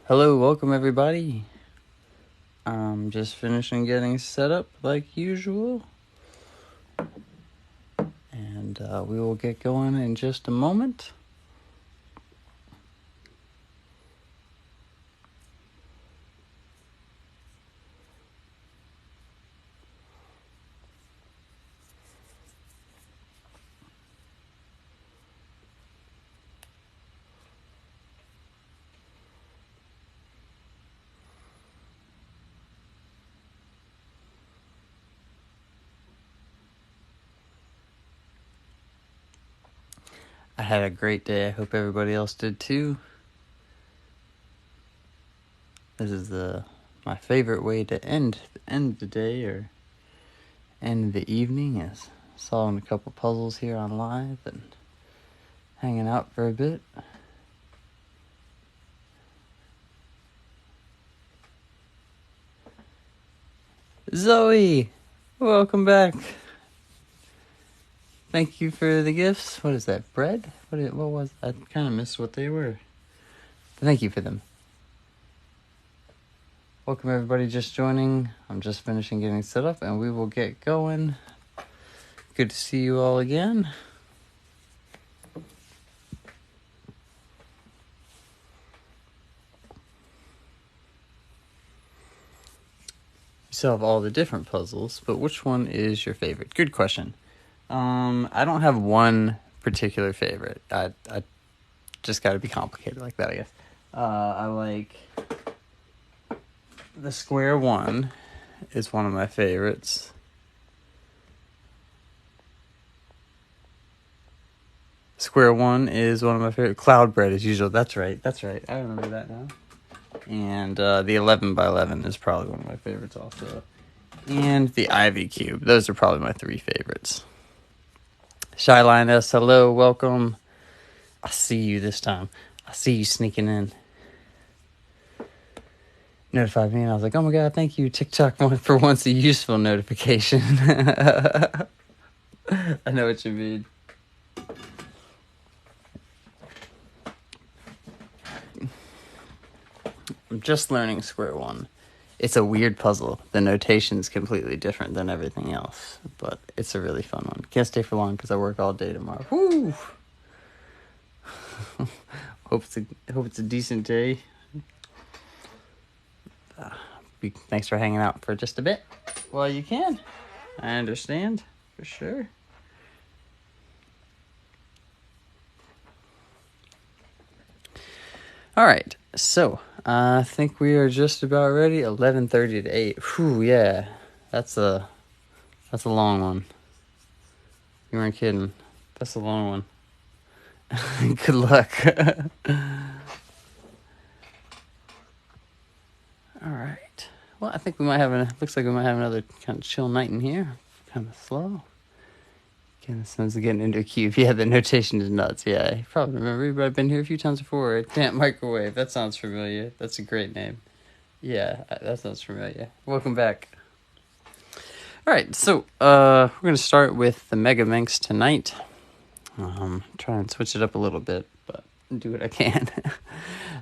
Hello, welcome everybody. I'm just finishing getting set up like usual. And we will get going in just a moment. I had a great day. I hope everybody else did too. This is my favorite way to end the day or end the evening, is solving a couple puzzles here on live and hanging out for a bit. Zoe, welcome back. Thank you for the gifts. What is that, bread? What was, I kind of missed what they were. Thank you for them. Welcome everybody just joining. I'm just finishing getting set up and we will get going. Good to see you all again. You solve all the different puzzles, but which one is your favorite? Good question. I don't have one particular favorite. I just got to be complicated like that, I guess. I like the square one is one of my favorites. Square one is one of my favorite. Cloud bread is usual. That's right. I remember that now. And the 11 by 11 is probably one of my favorites also. And the Ivy Cube. Those are probably my three favorites. Shy Lioness, hello, welcome. I see you this time. I see you sneaking in. Notified me and I was like, oh my god, thank you, TikTok, for once a useful notification. I know what you mean. I'm just learning square one. It's a weird puzzle. The notation's completely different than everything else, but it's a really fun one. Can't stay for long because I work all day tomorrow. Woo! hope it's a decent day. Thanks for hanging out for just a bit while you can. I understand, for sure. All right, so I think we are just about ready. 11:30 to 8. Whew, yeah, that's a long one. You weren't kidding. That's a long one. Good luck. All right. Well, I think we might have looks like we might have another kind of chill night in here. Kind of slow. Again, this one's getting into a cube. Yeah, the notation is nuts. Yeah, you probably remember. I've been here a few times before. Can't microwave. That sounds familiar. That's a great name. Yeah, that sounds familiar. Welcome back. All right, so we're going to start with the Mega Minx tonight. Try and switch it up a little bit, but do what I can.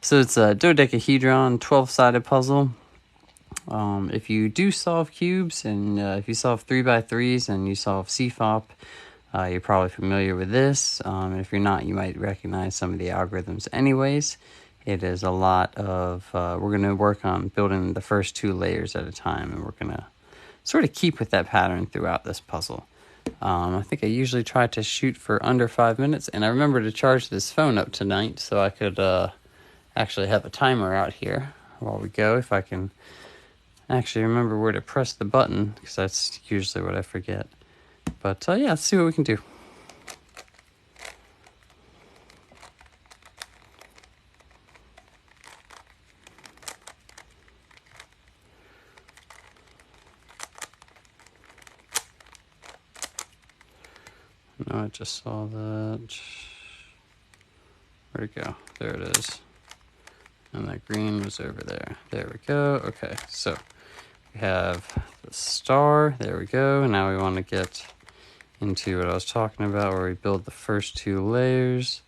So it's a dodecahedron 12-sided puzzle. If you do solve cubes, and if you solve 3x3s and you solve CFOP, you're probably familiar with this. If you're not, you might recognize some of the algorithms anyways. It is a lot of, we're going to work on building the first two layers at a time, and we're going to sort of keep with that pattern throughout this puzzle. I think I usually try to shoot for under 5 minutes, and I remember to charge this phone up tonight so I could actually have a timer out here while we go, if I can actually remember where to press the button, because that's usually what I forget. But yeah, let's see what we can do. No, I just saw that. Where'd it go? There it is. And that green was over there. There we go. Okay, so we have the star. There we go. Now we want to get into what I was talking about, where we build the first two layers.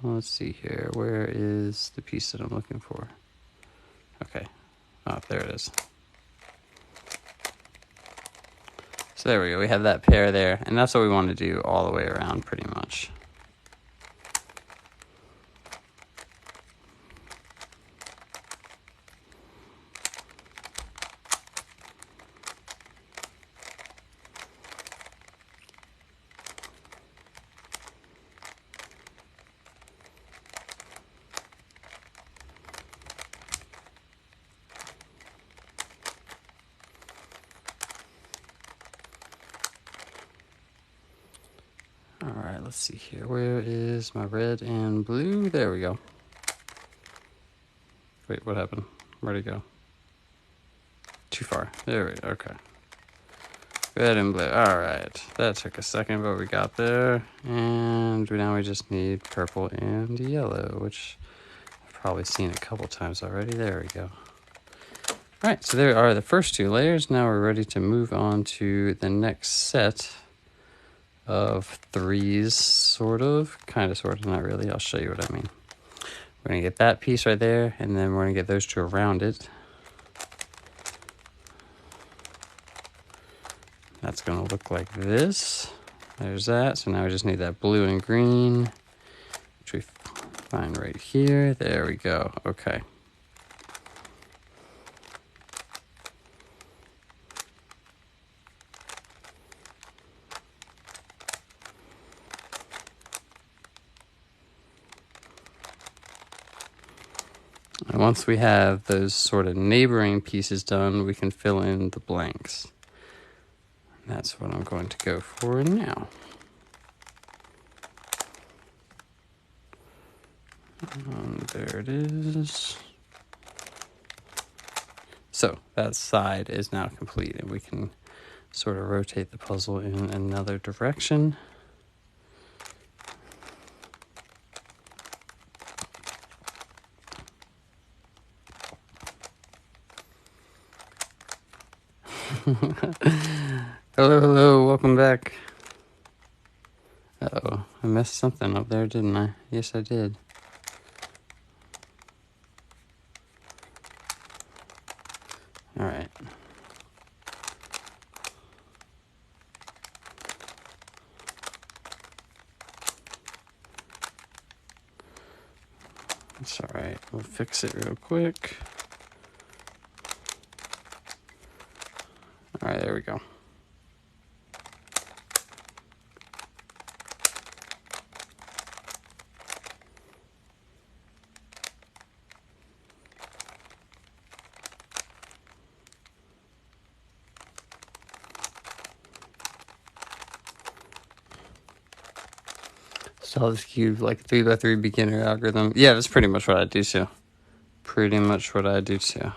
let's see here. Where is the piece that I'm looking for? Okay. Oh, there it is. So there we go. We have that pair there. And that's what we want to do all the way around pretty much. Alright, let's see here. Where is my red and blue? There we go. Wait, what happened? Where'd it go? Too far. There we go. Okay. Red and blue. Alright. That took a second, but we got there. And now we just need purple and yellow, which I've probably seen a couple times already. There we go. Alright, so there are the first two layers. Now we're ready to move on to the next set of threes, sort of, kind of, sort of, not really. I'll show you what I mean. We're going to get that piece right there, and then we're going to get those two around it. That's going to look like this. There's that. So now we just need that blue and green, which we find right here. There we go. Okay. And once we have those sort of neighboring pieces done, we can fill in the blanks. And that's what I'm going to go for now. And there it is. So that side is now complete, and we can sort of rotate the puzzle in another direction. Hello, hello, welcome back. Uh-oh, I messed something up there, didn't I? Yes, I did. All right. That's all right. We'll fix it real quick. All right, there we go. Solve this cube like a 3x3 beginner algorithm. Yeah, that's pretty much what I do too. Pretty much what I do too.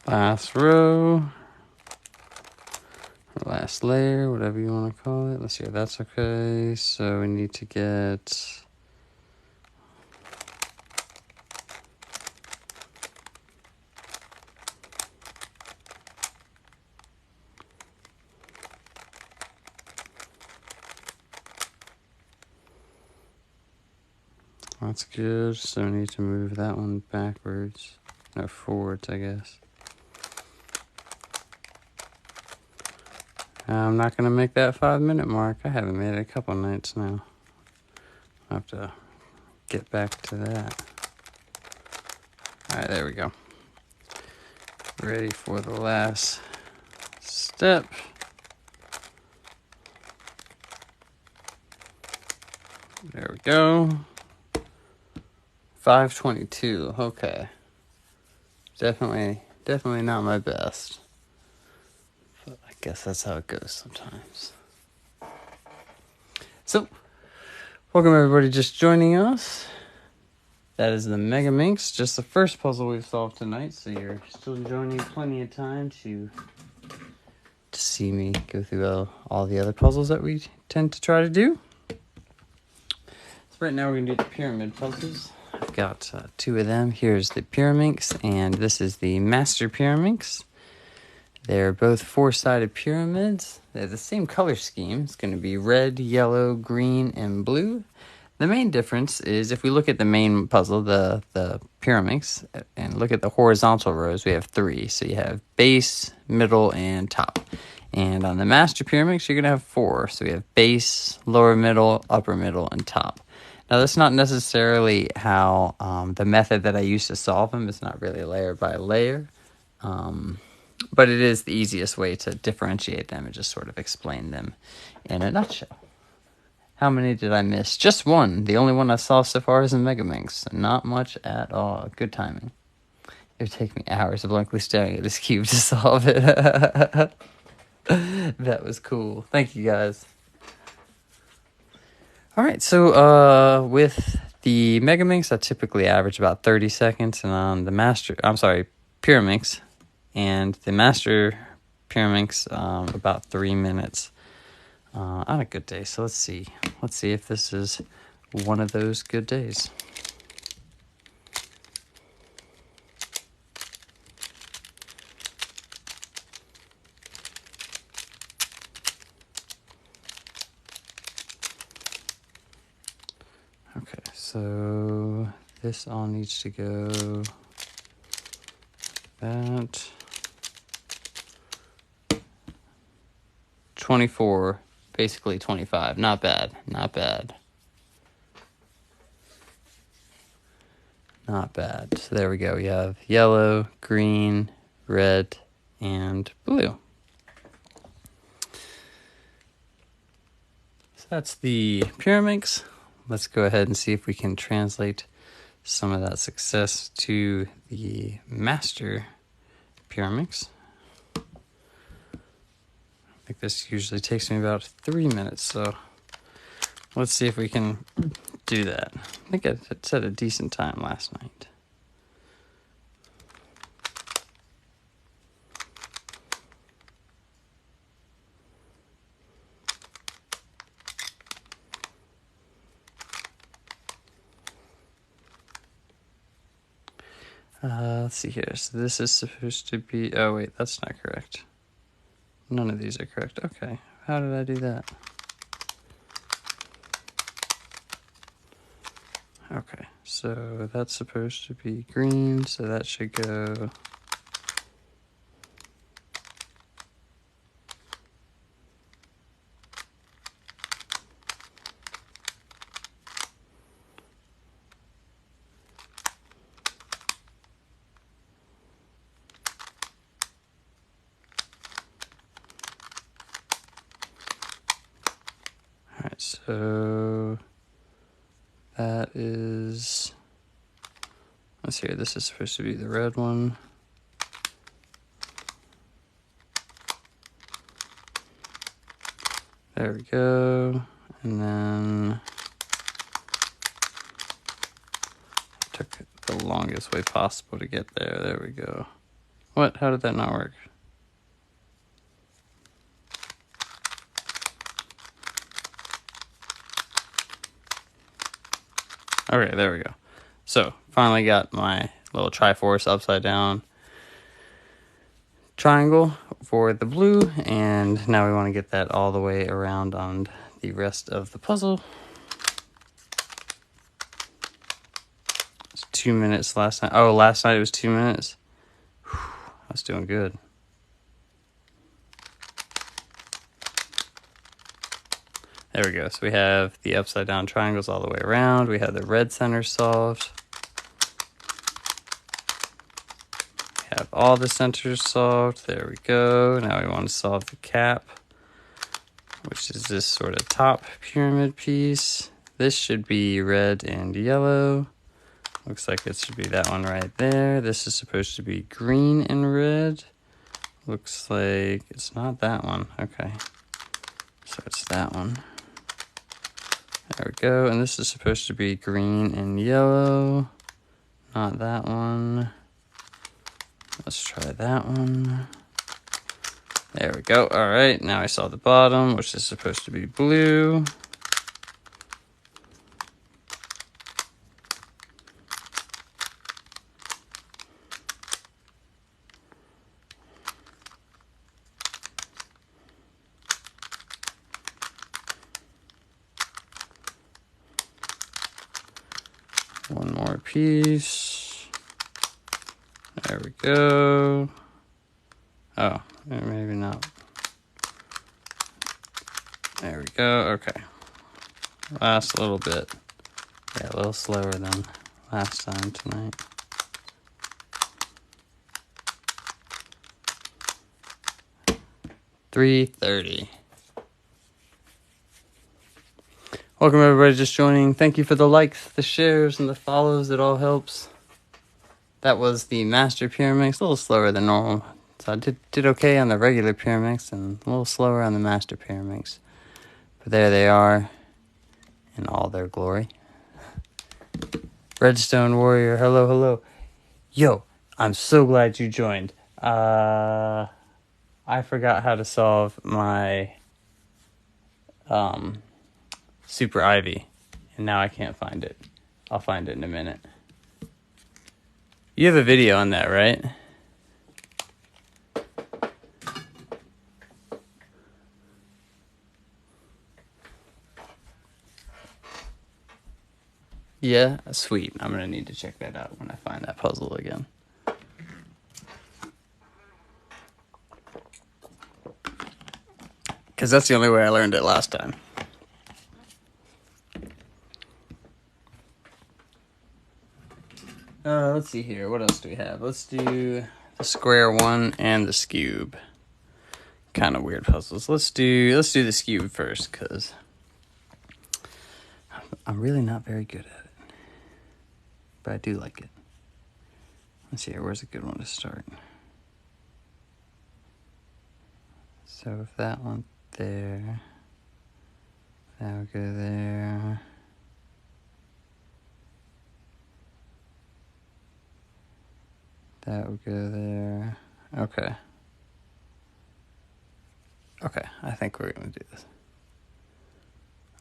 Last row, or last layer, whatever you want to call it. Let's see if that's okay. So we need to get that's good. So we need to move that one backwards. No, forwards, I guess. I'm not going to make that 5-minute mark. I haven't made it a couple nights now. I'll have to get back to that. All right, there we go. Ready for the last step. There we go. 5:22. Okay. Definitely not my best. But I guess that's how it goes sometimes. So, Welcome everybody just joining us. That is the Mega Minx, just the first puzzle we've solved tonight, so you're still joining plenty of time to see me go through all the other puzzles that we tend to try to do. So right now we're going to do the pyramid puzzles. I've got two of them. Here's the Pyraminx, and this is the Master Pyraminx. They're both four-sided pyramids. They have the same color scheme. It's going to be red, yellow, green, and blue. The main difference is if we look at the main puzzle, the Pyraminx, and look at the horizontal rows, we have three. So you have base, middle, and top. And on the Master Pyraminx, you're going to have four. So we have base, lower middle, upper middle, and top. Now, that's not necessarily how the method that I use to solve them. It's not really layer by layer. But it is the easiest way to differentiate them and just sort of explain them in a nutshell. How many did I miss? Just one. The only one I solved so far is the Mega Minx. Not much at all. Good timing. It would take me hours of blankly staring at this cube to solve it. That was cool. Thank you, guys. All right, so with the Mega Minx, I typically average about 30 seconds, and on the Pyraminx, and the Master Pyraminx, about 3 minutes on a good day. So let's see if this is one of those good days. Okay, so this all needs to go that 24, basically 25. Not bad, not bad. Not bad. So there we go. We have yellow, green, red, and blue. So that's the Pyraminx. Let's go ahead and see if we can translate some of that success to the Master Pyraminx. I think this usually takes me about 3 minutes, so let's see if we can do that. I think I set a decent time last night. Let's see here. So this is supposed to be... Oh, wait, that's not correct. None of these are correct. Okay, how did I do that? Okay, so that's supposed to be green, so that should go... Alright, so that is, let's see here, this is supposed to be the red one. There we go, and then I took the longest way possible to get there. There we go. What? How did that not work? Okay, there we go. So, finally got my little Triforce upside down triangle for the blue, and now we want to get that all the way around on the rest of the puzzle. It's 2 minutes last night. Oh, last night it was 2 minutes. Whew, I was doing good. There we go. So we have the upside down triangles all the way around. We have the red center solved. We have all the centers solved. There we go. Now we want to solve the cap, which is this sort of top pyramid piece. This should be red and yellow. Looks like it should be that one right there. This is supposed to be green and red. Looks like it's not that one. Okay. So it's that one. There we go, and this is supposed to be green and yellow. Not that one. Let's try that one. There we go. All right, now I saw the bottom, which is supposed to be blue. One more piece. There we go. Oh, maybe not. There we go. Okay. Last little bit. Yeah, a little slower than last time tonight. $3.30. Welcome everybody just joining. Thank you for the likes, the shares, and the follows. It all helps. That was the Master Pyramix, a little slower than normal. So I did okay on the regular Pyramix and a little slower on the Master Pyramix. But there they are in all their glory. Redstone Warrior, hello, hello. Yo, I'm so glad you joined. I forgot how to solve my Super Ivy, and now I can't find it. I'll find it in a minute. You have a video on that, right? Yeah, sweet. I'm gonna need to check that out when I find that puzzle again. Because that's the only way I learned it last time. Let's see here. What else do we have? Let's do the square one and the cube. Kind of weird puzzles. Let's do the cube first, because I'm really not very good at it. But I do like it. Let's see here. Where's a good one to start? So if that one there, that would go there. That would go there. Okay. Okay, I think we're going to do this.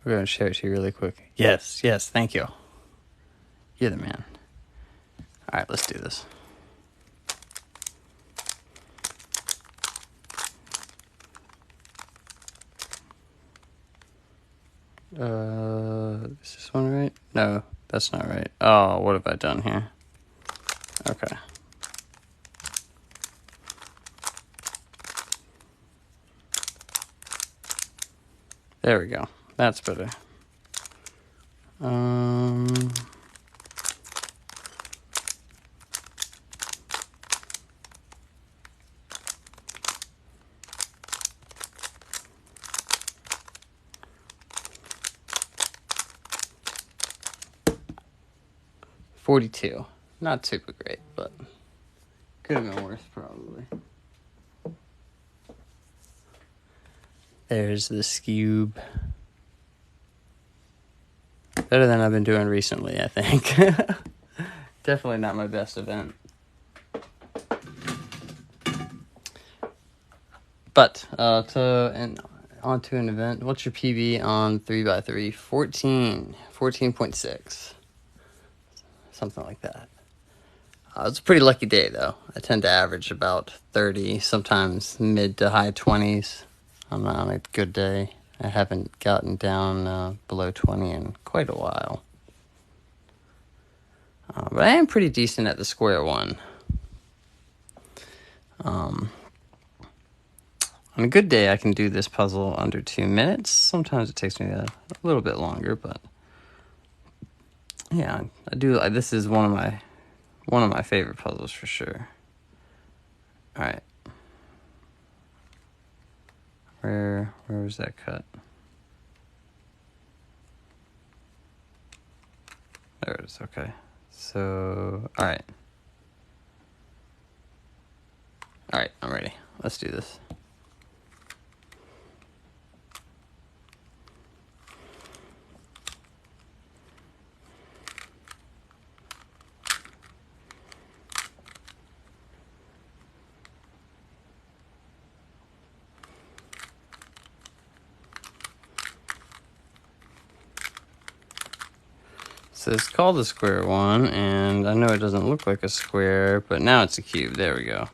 We're going to share it to you really quick. Yes, thank you. You're the man. All right, let's do this. Is this one right? No, that's not right. Oh, what have I done here? Okay. There we go. That's better. 42. Not super great, but could have been worse probably. There's the cube. Better than I've been doing recently, I think. Definitely not my best event. But, on to an event. What's your PB on 3x3? 14.6. Something like that. It's a pretty lucky day, though. I tend to average about 30, sometimes mid to high 20s on a good day. I haven't gotten down below 20 in quite a while. But I am pretty decent at the square one. On a good day, I can do this puzzle under 2 minutes. Sometimes it takes me a little bit longer, but yeah, I do. This is one of my favorite puzzles for sure. All right, where was that cut? There it is. Okay, so all right, I'm ready. Let's do this. So it's called a square one, and I know it doesn't look like a square, but now it's a cube. There we go.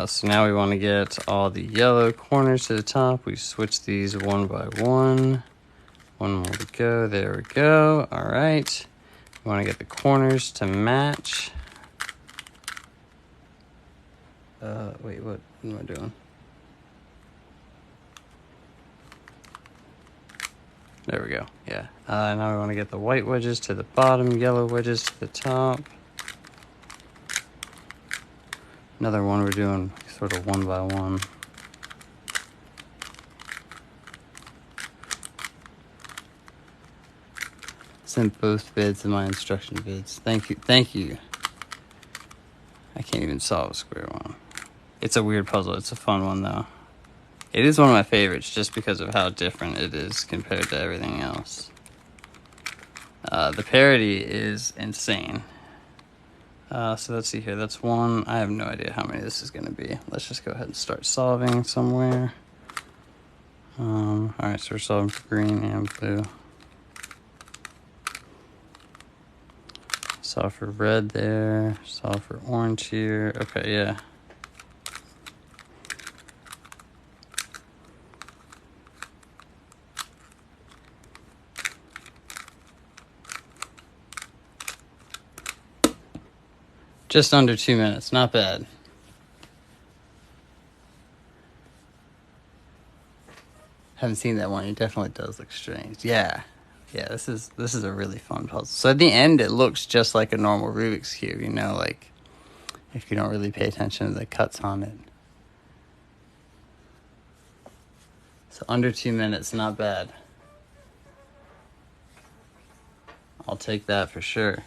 So now we want to get all the yellow corners to the top. We switch these one by one. One more to go. There we go. All right. We want to get the corners to match. Wait, what am I doing? There we go. Yeah. Now we want to get the white wedges to the bottom, yellow wedges to the top. Another one we're doing sort of one by one. It's in both vids in my instruction vids. Thank you. Thank you. I can't even solve a square one. It's a weird puzzle. It's a fun one, though. It is one of my favorites just because of how different it is compared to everything else. The parity is insane. So let's see here. That's one. I have no idea how many this is going to be. Let's just go ahead and start solving somewhere. Alright, so we're solving for green and blue. Solve for red there. Solve for orange here. Okay, yeah. Just under 2 minutes, not bad. Haven't seen that one. It definitely does look strange. Yeah, this is a really fun puzzle. So at the end, it looks just like a normal Rubik's Cube. You know, like if you don't really pay attention to the cuts on it. So under 2 minutes, not bad. I'll take that for sure.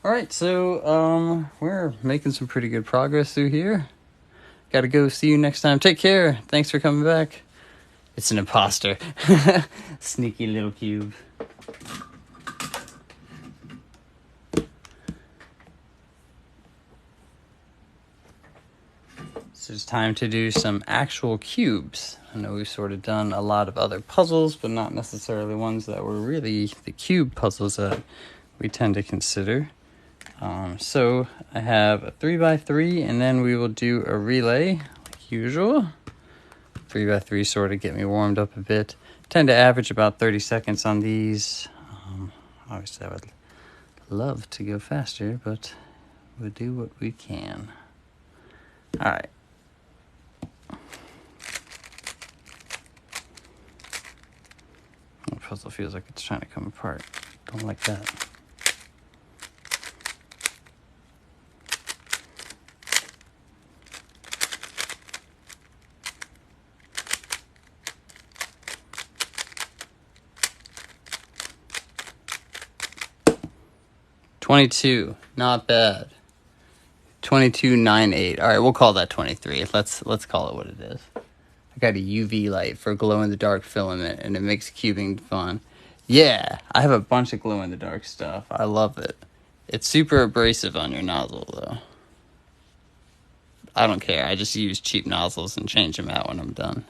Alright, so we're making some pretty good progress through here. Gotta go. See you next time. Take care. Thanks for coming back. It's an imposter. Sneaky little cube. So it's time to do some actual cubes. I know we've sort of done a lot of other puzzles, but not necessarily ones that were really the cube puzzles that we tend to consider. So I have a 3x3, and then we will do a relay like usual. 3x3 sort of get me warmed up a bit. Tend to average about 30 seconds on these. Obviously I would love to go faster, but we'll do what we can. All right. The puzzle feels like it's trying to come apart. Don't like that. $22, not bad. 22.98. All right, we'll call that 23. Let's call it what it is. I got a UV light for glow-in-the-dark filament, and it makes cubing fun. Yeah, I have a bunch of glow-in-the-dark stuff. I love it. It's super abrasive on your nozzle, though. I don't care. I just use cheap nozzles and change them out when I'm done.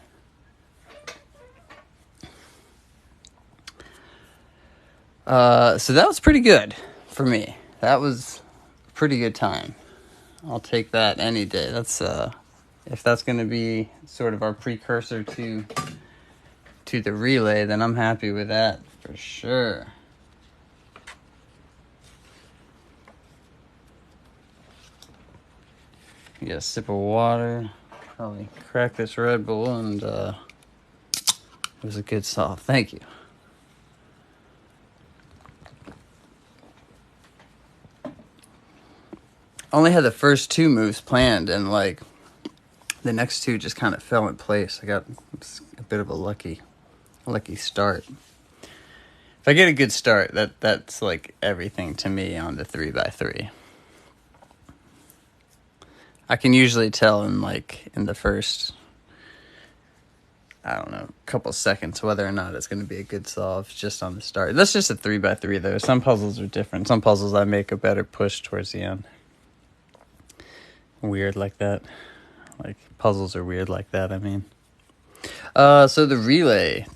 So that was pretty good for me. That was a pretty good time. I'll take that any day. That's if that's going to be sort of our precursor to the relay, then I'm happy with that for sure. Get a sip of water. Probably crack this Red Bull, and it was a good solve. Thank you. Only had the first two moves planned, and like the next two just kind of fell in place. I got a bit of a lucky start. If I get a good start, that's like everything to me on the 3x3. I can usually tell in the first, I don't know, couple seconds whether or not it's going to be a good solve just on the start. That's just a 3x3 though. Some puzzles are different. Some puzzles I make a better push towards the end. Weird like that. Like puzzles are weird like that, I mean. So the relay.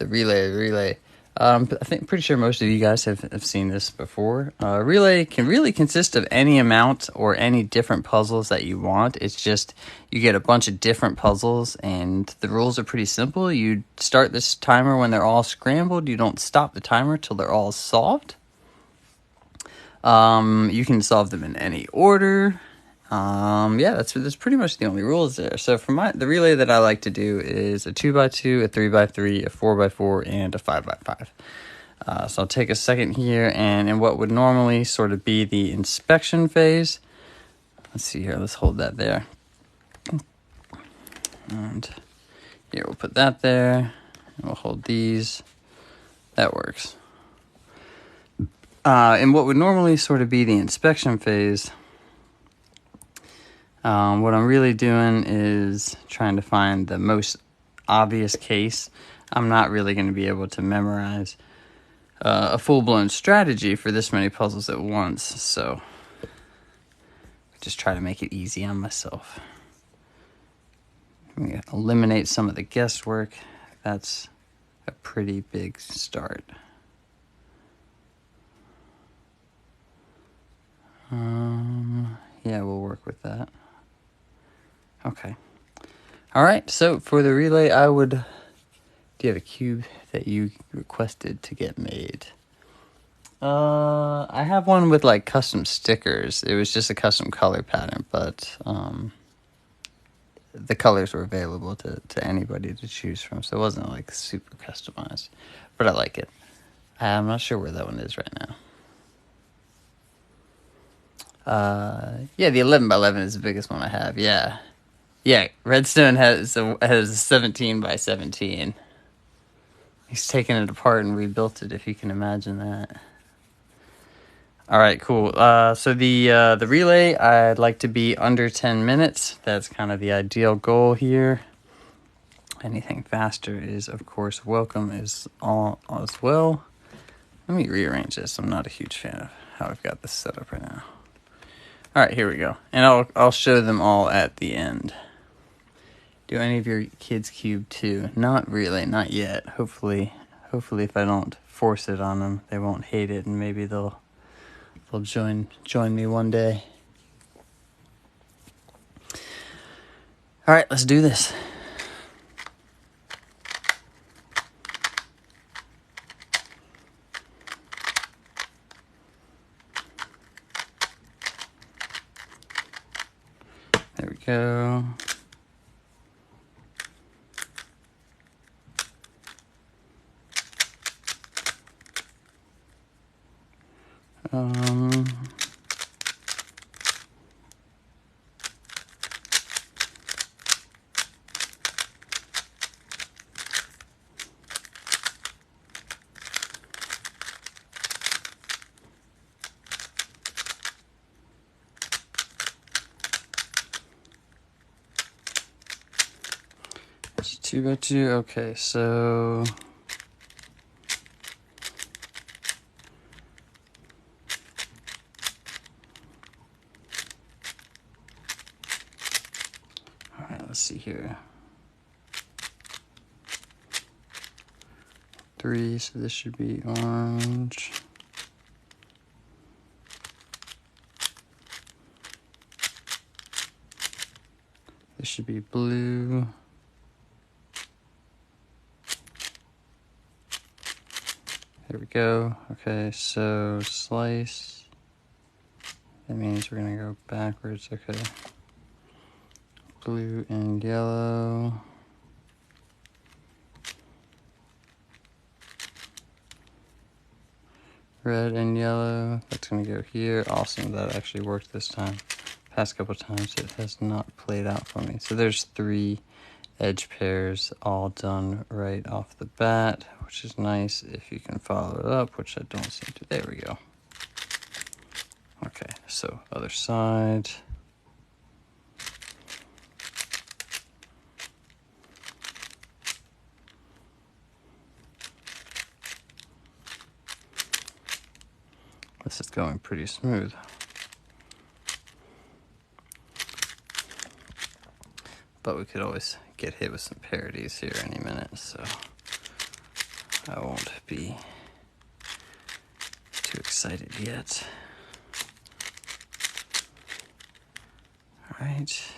Pretty sure most of you guys have seen this before. Relay can really consist of any amount or any different puzzles that you want. It's just you get a bunch of different puzzles, and the rules are pretty simple. You start this timer when they're all scrambled. You don't stop the timer till they're all solved. You can solve them in any order. Yeah, that's pretty much the only rules there. So for the relay that I like to do is a 2x2, a 3x3, a 4x4, and a 5x5. So I'll take a second here, and in what would normally sort of be the inspection phase, let's see here, let's hold that there. And here, we'll put that there, and we'll hold these. That works. In what would normally sort of be the inspection phase, what I'm really doing is trying to find the most obvious case. I'm not really going to be able to memorize a full-blown strategy for this many puzzles at once, so just try to make it easy on myself. I'm going to eliminate some of the guesswork. That's a pretty big start. Yeah, we'll work with that. Okay. All right, so for the relay, do you have a cube that you requested to get made? I have one with like custom stickers. It was just a custom color pattern, but the colors were available to anybody to choose from, so it wasn't like super customized, but I like it. I'm not sure where that one is right now. Yeah, the 11x11 is the biggest one I have. Yeah, Redstone has a 17 by 17. He's taken it apart and rebuilt it, if you can imagine that. All right, cool. So the relay, I'd like to be under 10 minutes. That's kind of the ideal goal here. Anything faster is, of course, welcome as well. Let me rearrange this. I'm not a huge fan of how I've got this set up right now. All right, here we go. And I'll show them all at the end. Do any of your kids cube too? Not really, not yet. Hopefully if I don't force it on them, they won't hate it, and maybe they'll join me one day. All right, let's do this. There we go. It's 2x2. Okay, so all right, let's see here. 3, so this should be orange. This should be blue. There we go. Okay, so slice. That means we're gonna go backwards. Okay. Blue and yellow. Red and yellow. That's gonna go here. Awesome, that actually worked this time. Past couple times it has not played out for me. So there's 3 edge pairs all done right off the bat, which is nice if you can follow it up, which I don't seem to. There we go. Okay, so other side. This is going pretty smooth. But we could always get hit with some parodies here any minute, so I won't be too excited yet. All right.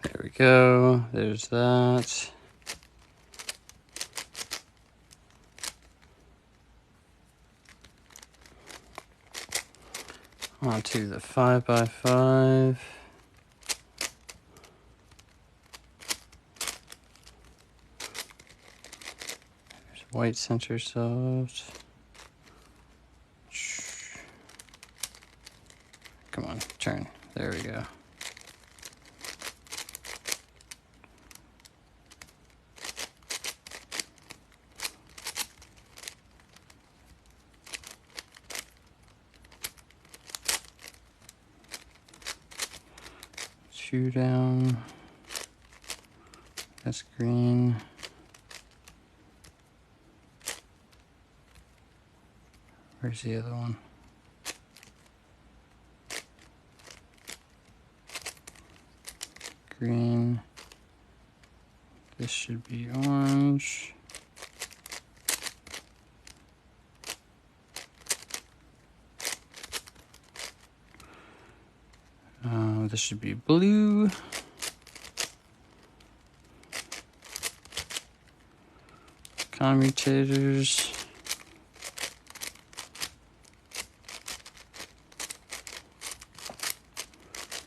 There we go. There's that. On to the 5x5. There's white center soft. Come on, turn. There we go. Shoe down. That's green. Where's the other one? Green. This should be orange. This should be blue. Commutators.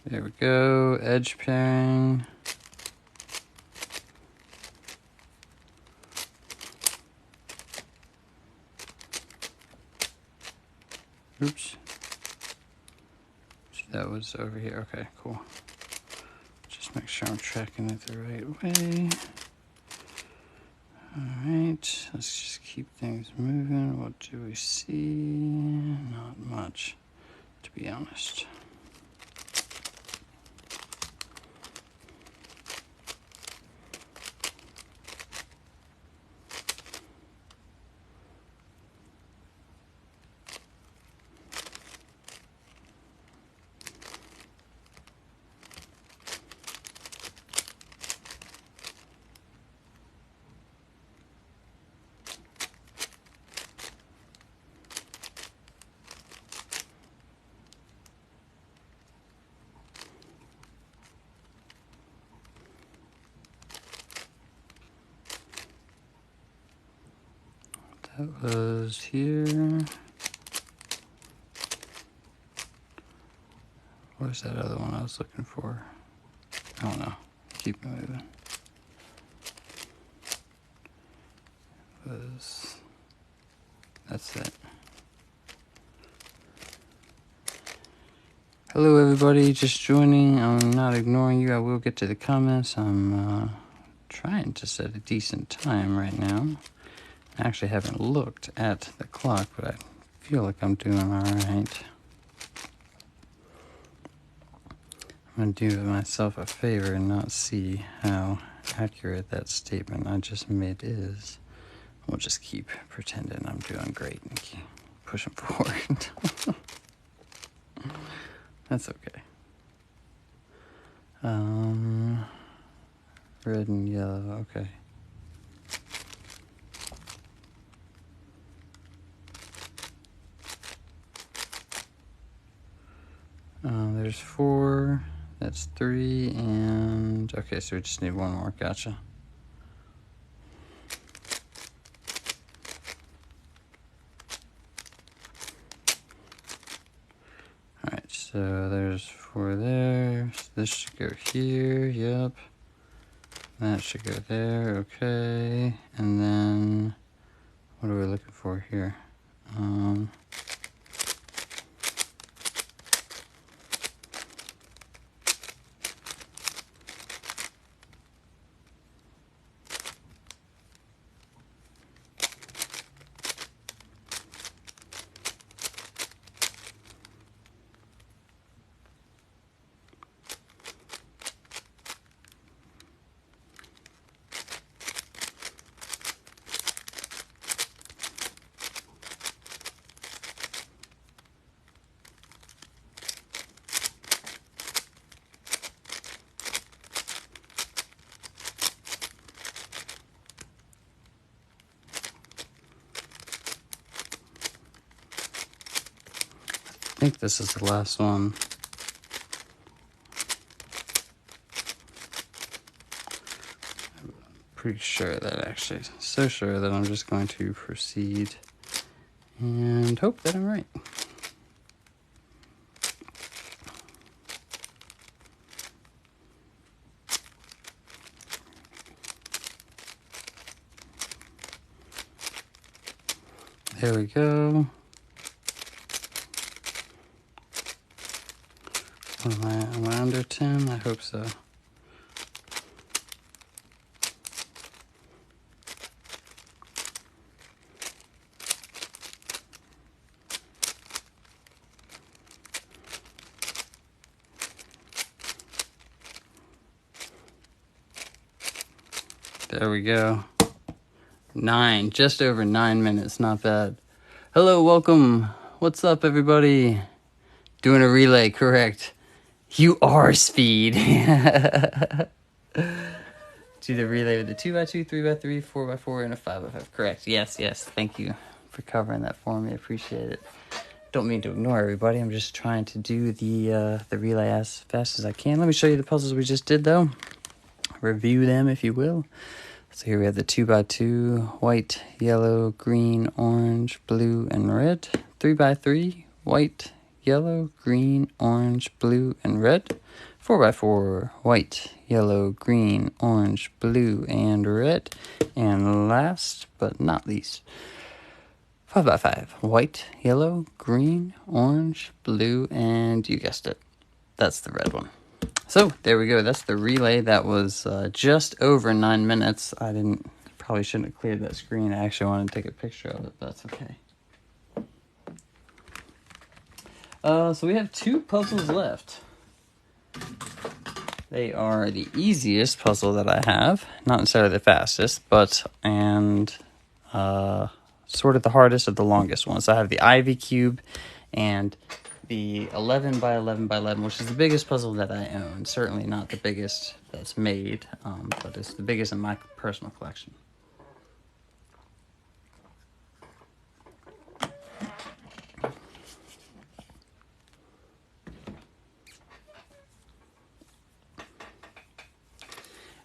There we go. Edge pairing. Oops. That was over here. Okay, cool. Just make sure I'm tracking it the right way. Alright, let's just keep things moving. What do we see? Not much, to be honest. That was here. Where's that other one I was looking for? I don't know. Keep moving. That's it. Hello everybody, just joining. I'm not ignoring you. I will get to the comments. I'm trying to set a decent time right now. I actually haven't looked at the clock, but I feel like I'm doing all right. I'm going to do myself a favor and not see how accurate that statement I just made is. We'll just keep pretending I'm doing great and keep pushing forward. That's okay. Red and yellow, okay. There's 4, that's 3, and okay, so we just need one more, gotcha. Alright, so there's 4 there. So this should go here. Yep. That should go there. Okay. And then what are we looking for here? I think this is the last one. I'm pretty sure that actually, so sure that I'm just going to proceed and hope that I'm right. There we go. Am I under 10? I hope so. There we go. 9, just over 9 minutes, not bad. Hello, welcome. What's up, everybody? Doing a relay, correct. You are speed. Do the relay with the 2x2, 3x3, 4x4, and a 5x5. Correct. Yes. Thank you for covering that for me. I appreciate it. Don't mean to ignore everybody. I'm just trying to do the relay as fast as I can. Let me show you the puzzles we just did, though. Review them, if you will. So here we have the 2x2, white, yellow, green, orange, blue, and red. 3x3, white, yellow, green, orange, blue, and red. 4x4, white, yellow, green, orange, blue, and red. And last but not least, 5x5, white, yellow, green, orange, blue, and you guessed it, that's the red one. So there we go. That's the relay. That was just over 9 minutes. Probably shouldn't have cleared that screen. I actually wanted to take a picture of it, but that's okay. So we have 2 puzzles left. They are the easiest puzzle that I have. Not necessarily the fastest, but, sort of the hardest of the longest ones. So I have the Ivy Cube and the 11 by 11 by 11, which is the biggest puzzle that I own. Certainly not the biggest that's made, but it's the biggest in my personal collection.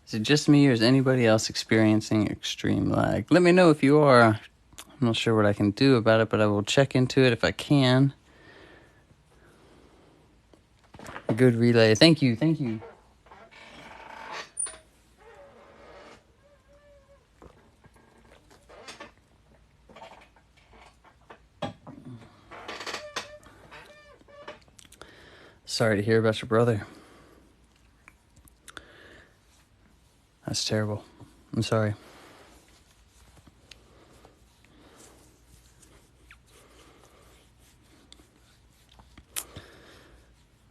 Is it just me, or is anybody else experiencing extreme lag? Let me know if you are. I'm not sure what I can do about it, but I will check into it if I can. A good relay. Thank you. Sorry to hear about your brother. That's terrible. I'm sorry.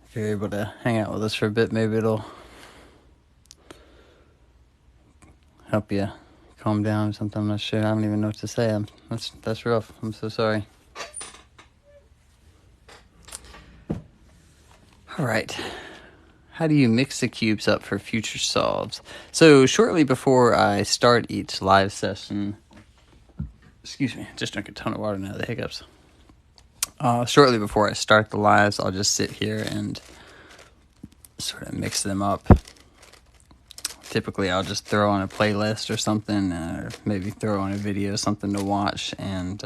If you're able to hang out with us for a bit, maybe it'll help you calm down or something. I'm not sure. I don't even know what to say. That's rough. I'm so sorry. All right. How do you mix the cubes up for future solves? So shortly before I start each live session, excuse me, just drank a ton of water now, the hiccups. Shortly before I start the lives, I'll just sit here and sort of mix them up. Typically, I'll just throw on a playlist or something, or maybe throw on a video, something to watch, and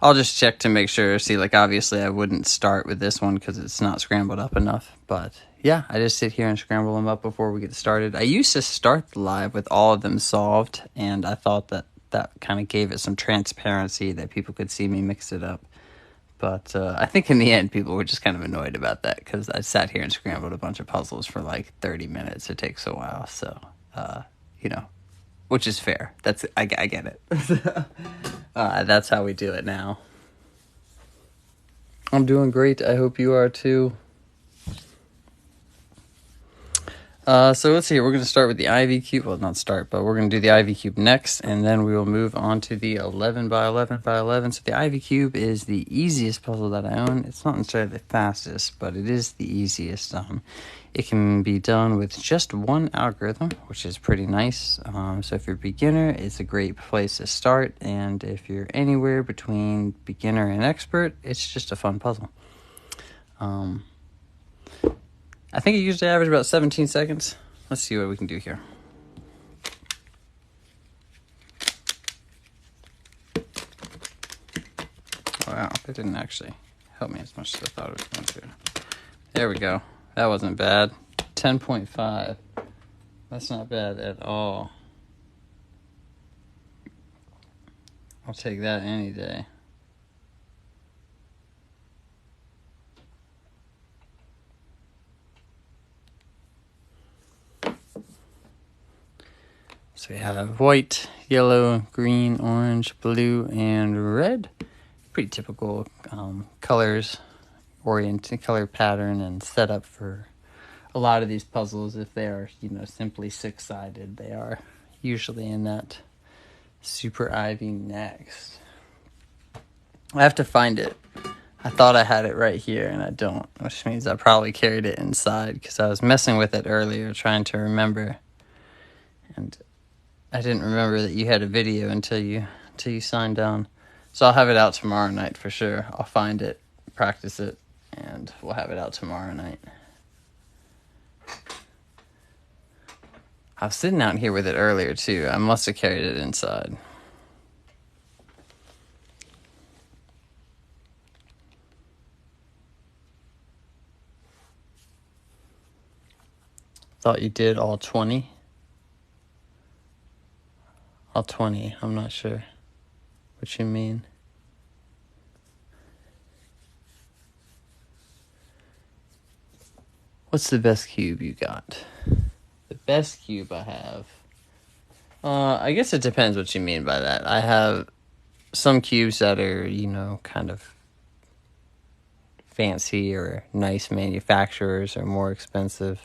I'll just check to make sure. See, like, obviously I wouldn't start with this one because it's not scrambled up enough. But yeah, I just sit here and scramble them up before we get started. I used to start the live with all of them solved, and I thought that kind of gave it some transparency that people could see me mix it up. But I think in the end, people were just kind of annoyed about that because I sat here and scrambled a bunch of puzzles for like 30 minutes. It takes a while, so, you know, which is fair. I get it. That's how we do it now. I'm doing great. I hope you are too. So let's see, we're going to start with the Ivy Cube. Well, not start, but we're going to do the Ivy Cube next, and then we will move on to the 11 by 11 by 11. So the Ivy Cube is the easiest puzzle that I own. It's not necessarily the fastest, but it is the easiest. It can be done with just one algorithm, which is pretty nice. So if you're a beginner, it's a great place to start, and if you're anywhere between beginner and expert, it's just a fun puzzle. I think it usually averages about 17 seconds. Let's see what we can do here. Wow, that didn't actually help me as much as I thought it was going to. There we go. That wasn't bad. 10.5. That's not bad at all. I'll take that any day. So we have white, yellow, green, orange, blue, and red. Pretty typical colors, color pattern, and setup for a lot of these puzzles. If they are, simply six-sided, they are usually in that Super Ivy next. I have to find it. I thought I had it right here, and I don't, which means I probably carried it inside because I was messing with it earlier, trying to remember, and I didn't remember that you had a video until you signed on. So I'll have it out tomorrow night for sure. I'll find it, practice it, and we'll have it out tomorrow night. I was sitting out here with it earlier too. I must have carried it inside. Thought you did all 20. All 20, I'm not sure what you mean. What's the best cube you got? The best cube I have. I guess it depends what you mean by that. I have some cubes that are, kind of fancy or nice manufacturers or more expensive.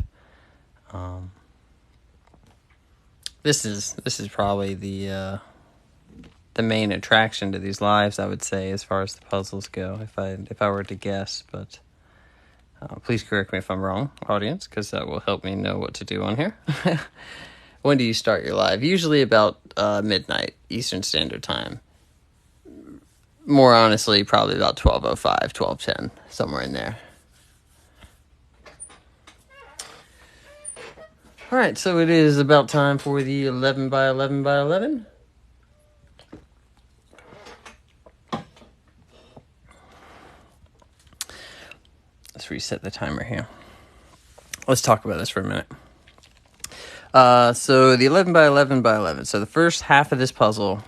This is probably the main attraction to these lives, I would say, as far as the puzzles go, if I were to guess. But please correct me if I'm wrong, audience, because that will help me know what to do on here. When do you start your live? Usually about midnight Eastern Standard Time. More honestly, probably about 12:05, 12:10, somewhere in there. All right, so it is about time for the 11 by 11 by 11. Let's reset the timer here. Let's talk about this for a minute. So the 11 by 11 by 11. So the first half of this puzzle,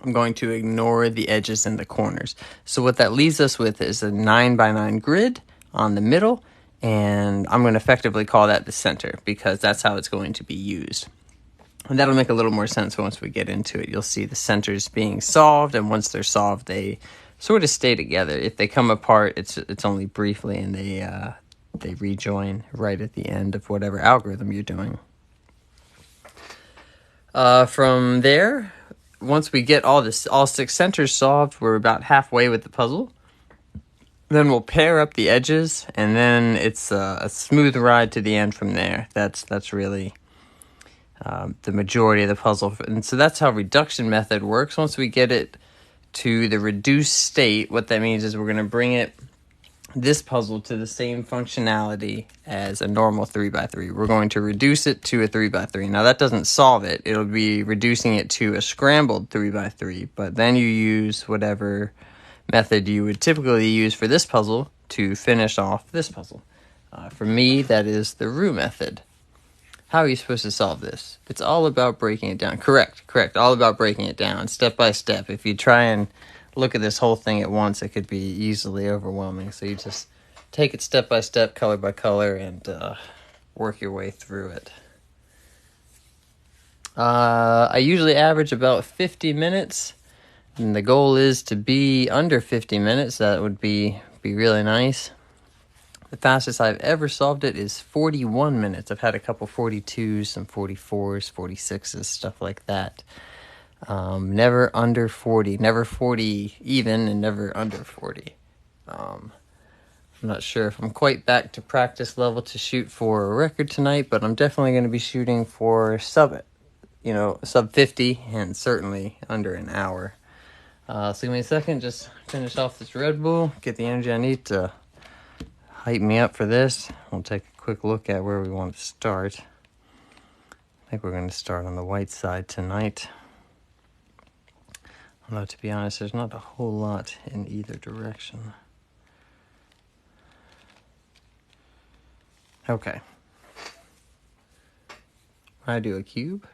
I'm going to ignore the edges and the corners. So what that leaves us with is a 9 by 9 grid on the middle, and I'm going to effectively call that the center because that's how it's going to be used. And that'll make a little more sense once we get into it. You'll see the centers being solved, and once they're solved, they sort of stay together. If they come apart, it's only briefly, and they rejoin right at the end of whatever algorithm you're doing. From there, once we get all 6 centers solved, we're about halfway with the puzzle. Then we'll pair up the edges, and then it's a smooth ride to the end from there. That's really the majority of the puzzle. And so that's how reduction method works. Once we get it to the reduced state, what that means is we're going to bring it this puzzle to the same functionality as a normal 3x3. We're going to reduce it to a 3x3. Now that doesn't solve it. It'll be reducing it to a scrambled 3x3, but then you use whatever method you would typically use for this puzzle to finish off this puzzle. For me, that is the roux method. How are you supposed to solve this? It's all about breaking it down. Correct. All about breaking it down, step by step. If you try and look at this whole thing at once, it could be easily overwhelming. So you just take it step by step, color by color, and work your way through it. I usually average about 50 minutes, and the goal is to be under 50 minutes. That would be really nice. The fastest I've ever solved it is 41 minutes. I've had a couple 42s, some 44s, 46s, stuff like that. Never under 40, never 40 even, and never under 40. I'm not sure if I'm quite back to practice level to shoot for a record tonight, but I'm definitely going to be shooting for sub 50, and certainly under an hour. So give me a second, just finish off this Red Bull, get the energy I need to hype me up for this. We'll take a quick look at where we want to start. I think we're going to start on the white side tonight. Although, to be honest, there's not a whole lot in either direction. Okay. When I do a cube,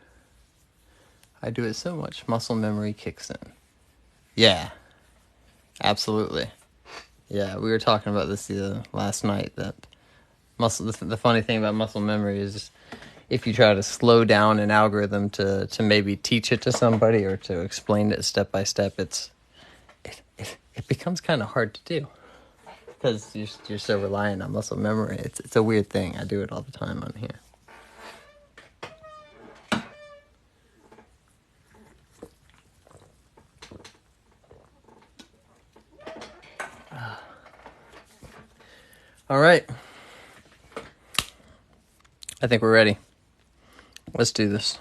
I do it so much muscle memory kicks in. Yeah, absolutely. Yeah, we were talking about this last night, that the funny thing about muscle memory is if you try to slow down an algorithm to maybe teach it to somebody or to explain it step by step, it becomes kind of hard to do because you're so reliant on muscle memory. It's a weird thing. I do it all the time on here. All right. I think we're ready. Let's do this.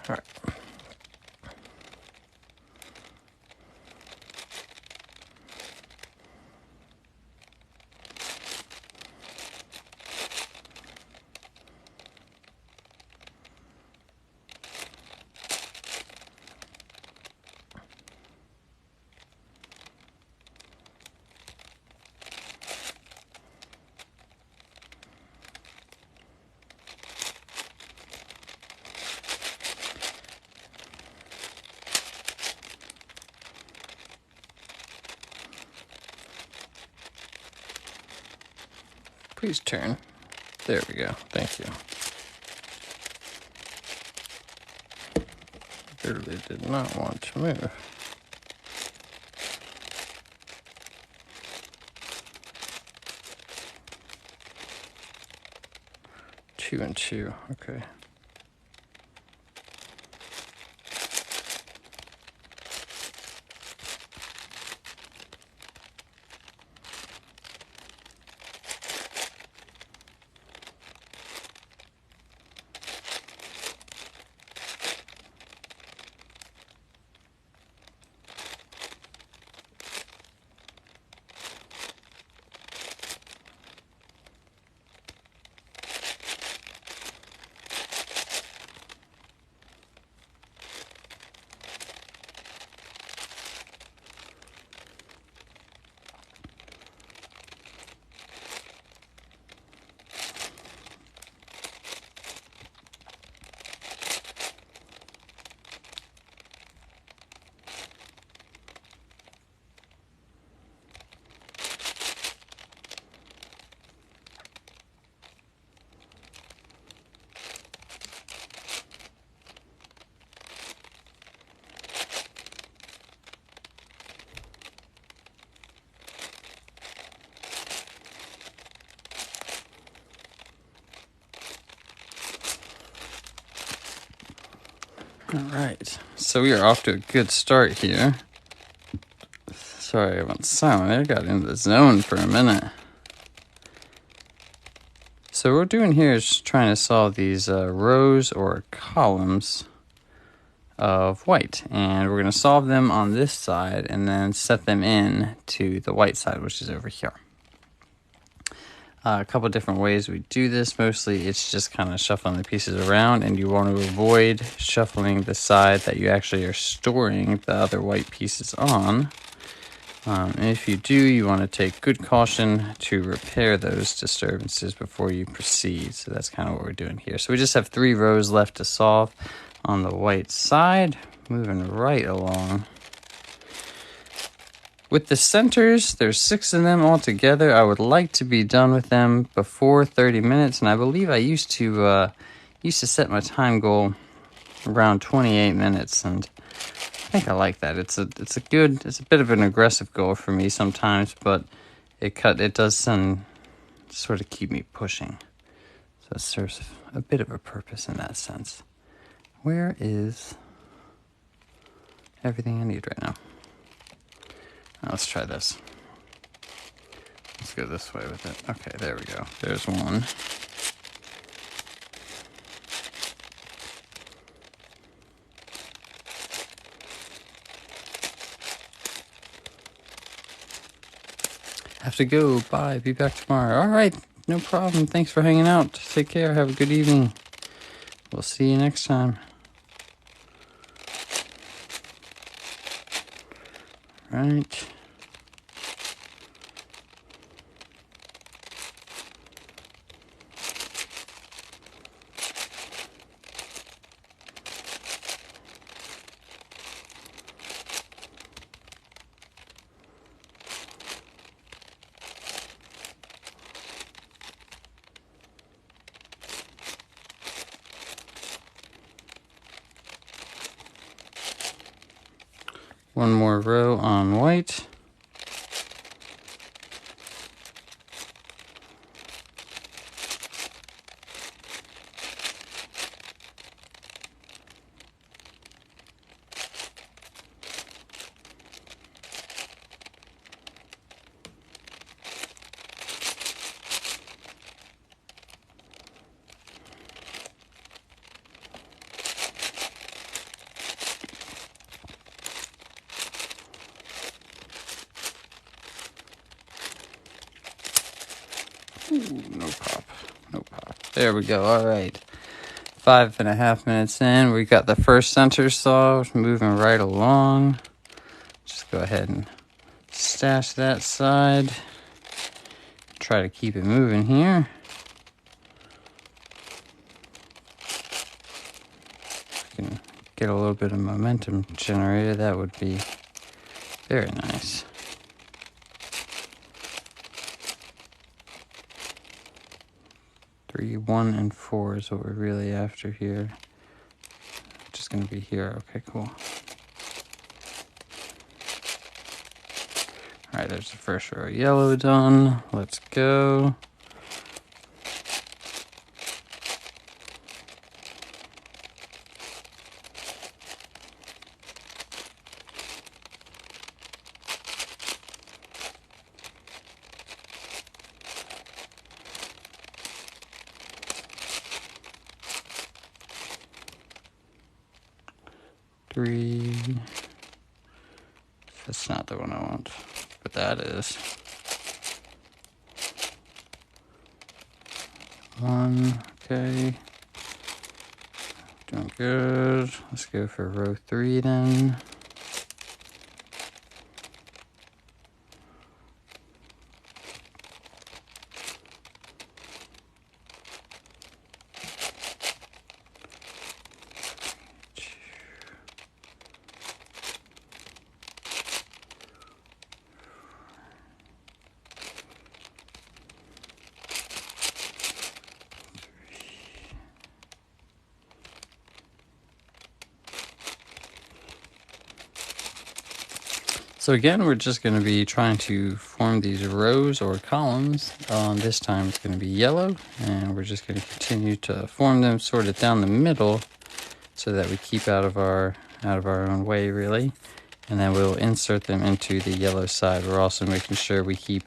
All right. Please turn. There we go. Thank you. Literally did not want to move. 2 and 2. Okay. All right, so we are off to a good start here. Sorry, I went silent. I got into the zone for a minute. So what we're doing here is trying to solve these rows or columns of white, and we're going to solve them on this side and then set them in to the white side, which is over here. A couple different ways we do this. Mostly it's just kind of shuffling the pieces around, and you want to avoid shuffling the side that you actually are storing the other white pieces on. And if you do, you want to take good caution to repair those disturbances before you proceed. So that's kind of what we're doing here. So we just have 3 rows left to solve on the white side. Moving right along. With the centers, there's 6 of them all together. I would like to be done with them before 30 minutes. And I believe I used to set my time goal around 28 minutes. And I think I like that. It's a bit of an aggressive goal for me sometimes, but it does sort of keep me pushing. So it serves a bit of a purpose in that sense. Where is everything I need right now? Let's try this. Let's go this way with it. Okay, there we go. There's one. Have to go. Bye. Be back tomorrow. All right. No problem. Thanks for hanging out. Take care. Have a good evening. We'll see you next time. All right. One more row on white. Ooh, no pop. There we go. All right. 5.5 minutes in. We got the first center solved. Moving right along. Just go ahead and stash that side. Try to keep it moving here. If we can get a little bit of momentum generated, that would be very nice. 3, 1, and 4 is what we're really after here. Just gonna be here. Okay, cool. All right, there's the first row of yellow done. Let's go. Three. That's not the one I want, but that is. 1, okay. Doing good. Let's go for row 3 then. So again, we're just going to be trying to form these rows or columns. This time it's going to be yellow, and we're just going to continue to form them sort of down the middle so that we keep out of our own way, really. And then we'll insert them into the yellow side. We're also making sure we keep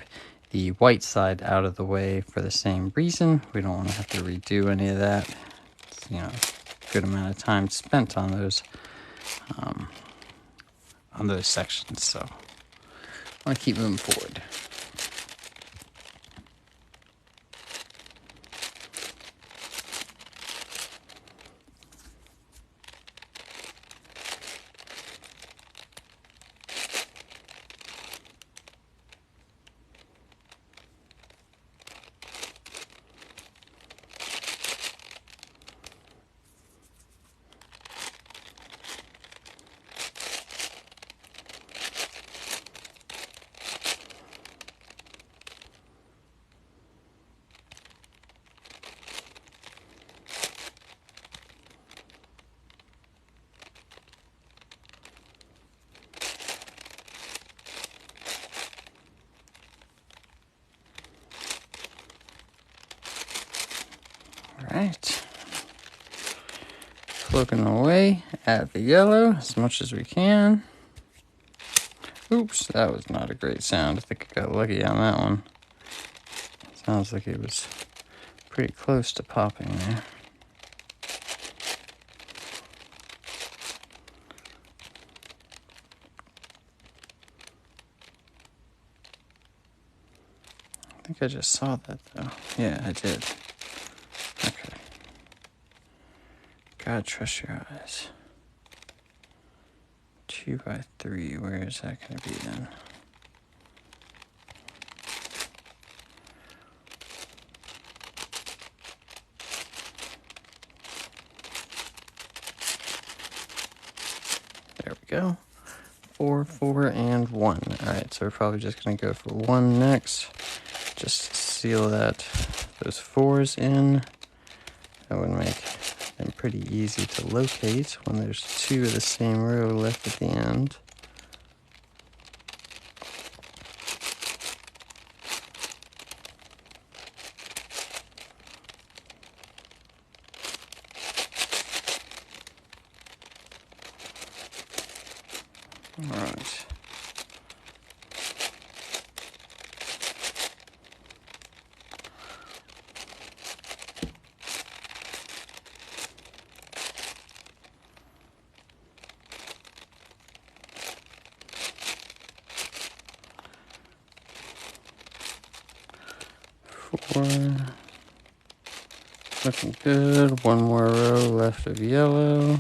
the white side out of the way for the same reason. We don't want to have to redo any of that. It's, you know, a good amount of time spent on those sections. So I want to keep moving forward. Right, plugging away at the yellow as much as we can. Oops, that was not a great sound. I think I got lucky on that one. Sounds like it was pretty close to popping there. I think I just saw that though. Yeah, I did. Okay. God, trust your eyes. 2 by 3, where is that going to be then? There we go. 4, 4, and 1. Alright, so we're probably just going to go for 1 next. Just to seal those 4s in. That would make them pretty easy to locate when there's 2 of the same row left at the end. Alright. Looking good. 1 more row left of yellow.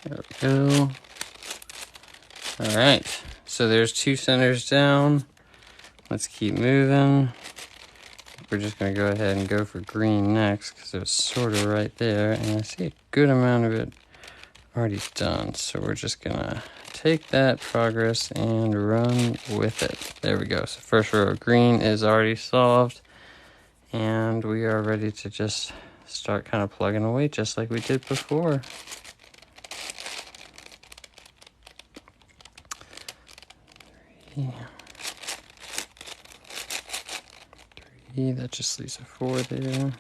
There we go. All right, so there's 2 centers down. Let's keep moving. We're just gonna go ahead and go for green next because it was sort of right there, and I see a good amount of it already done. So we're just gonna take that progress and run with it. There we go. So first row of green is already solved, and we are ready to just start kind of plugging away just like we did before. Three, that just leaves a 4 there.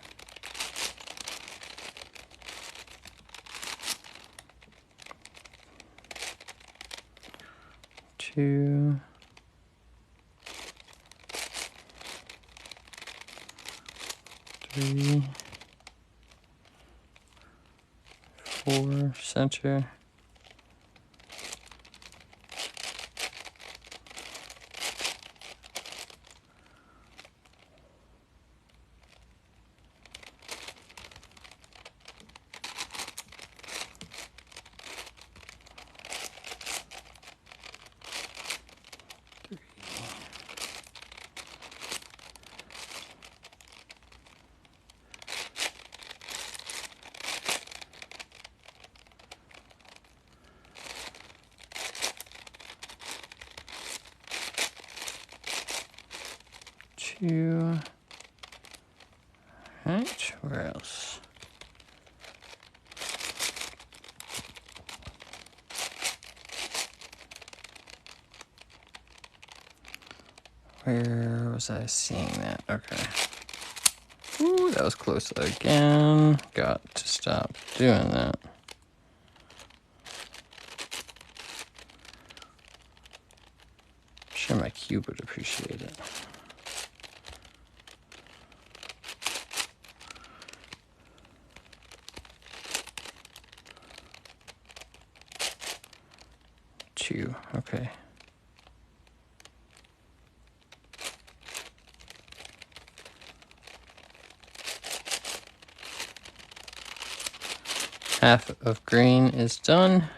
Two. 3, 4, center. 2. Right, where else? Where was I seeing that? Okay. Ooh, that was close again. Got to stop doing that. I'm sure my cube would appreciate it. Two, okay. Half of green is done.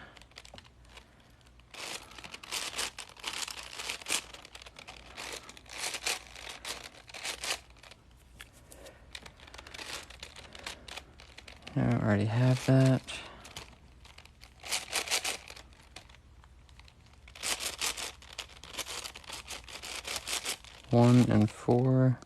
I already have that. One and four.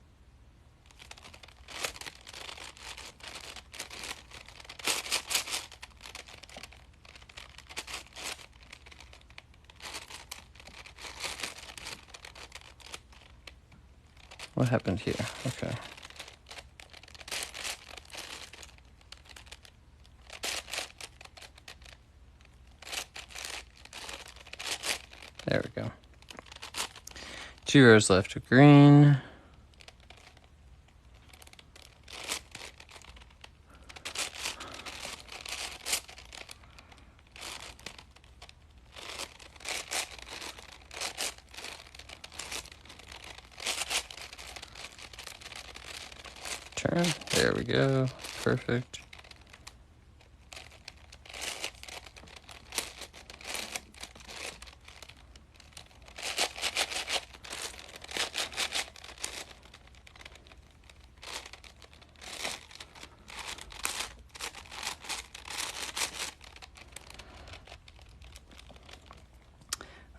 What happened here? Okay. There we go. 2 rows left of green. Turn. There we go. Perfect.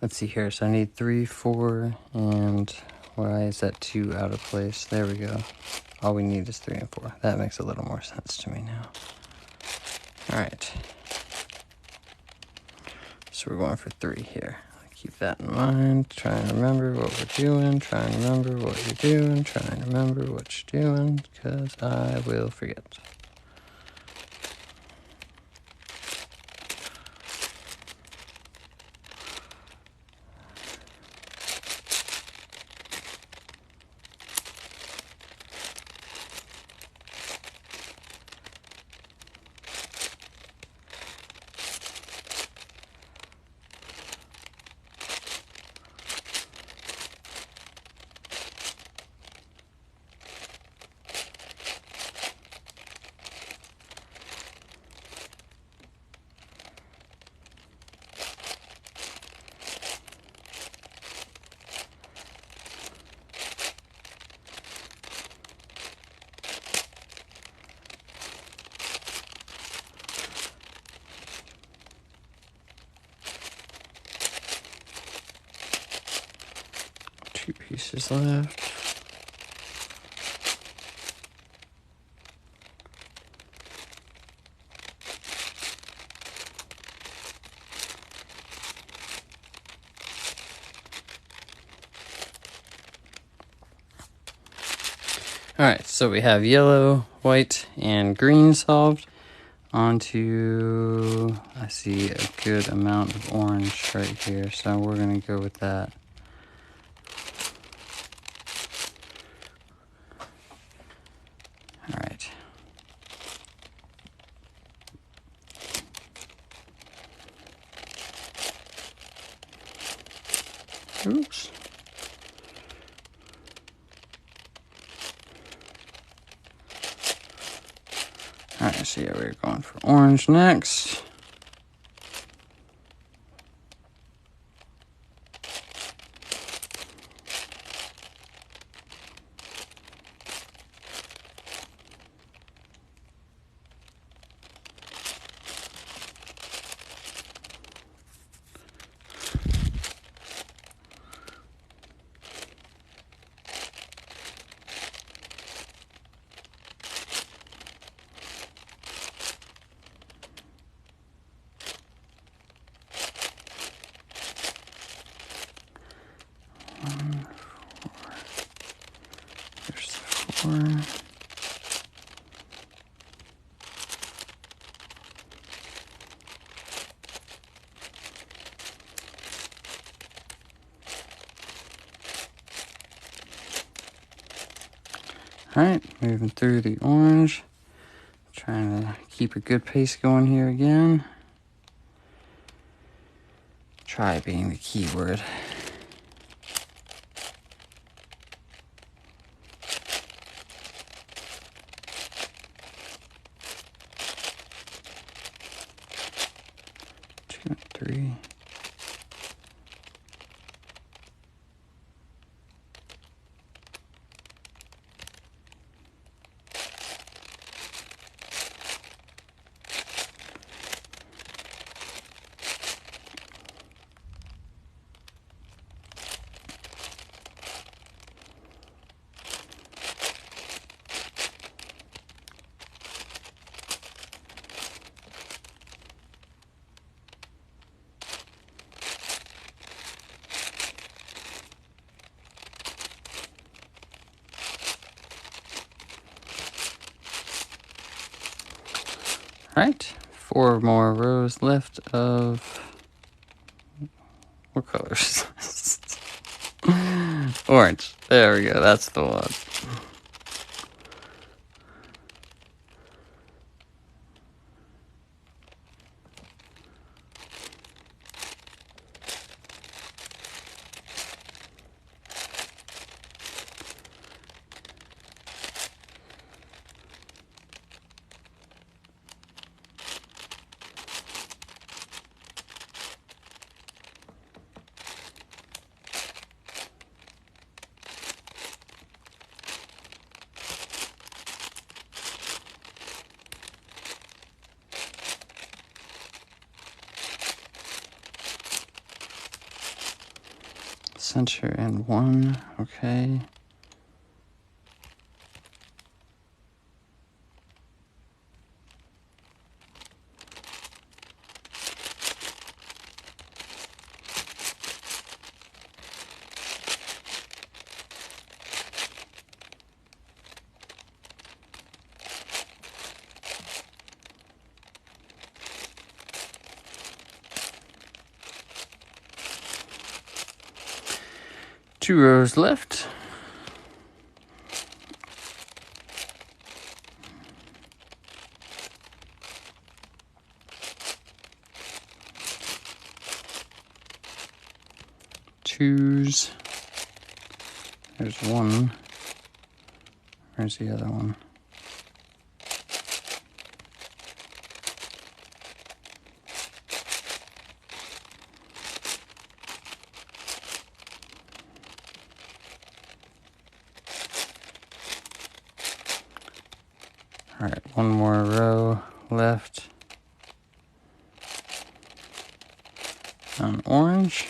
Let's see here. So I need 3, 4, and why is that 2 out of place? There we go. All we need is 3 and 4. That makes a little more sense to me now. All right. So we're going for 3 here. Keep that in mind. Try and remember what we're doing. Try and remember what you're doing. Try and remember what you're doing, because I will forget. Two pieces left. All right, so we have yellow, white, and green solved. On to, I see a good amount of orange right here, so we're gonna go with that. All right. Oops. All right, so yeah, we're going for orange next. There's 4. Alright, moving through the orange. Trying to keep a good pace going here again. Try being the key word. Two and 3. Right, 4 more rows left of, what color is this? Orange. There we go, that's the one. Center and 1, okay. Two rows left. Twos. There's 1. Where's the other one? All right, 1 more row left on orange.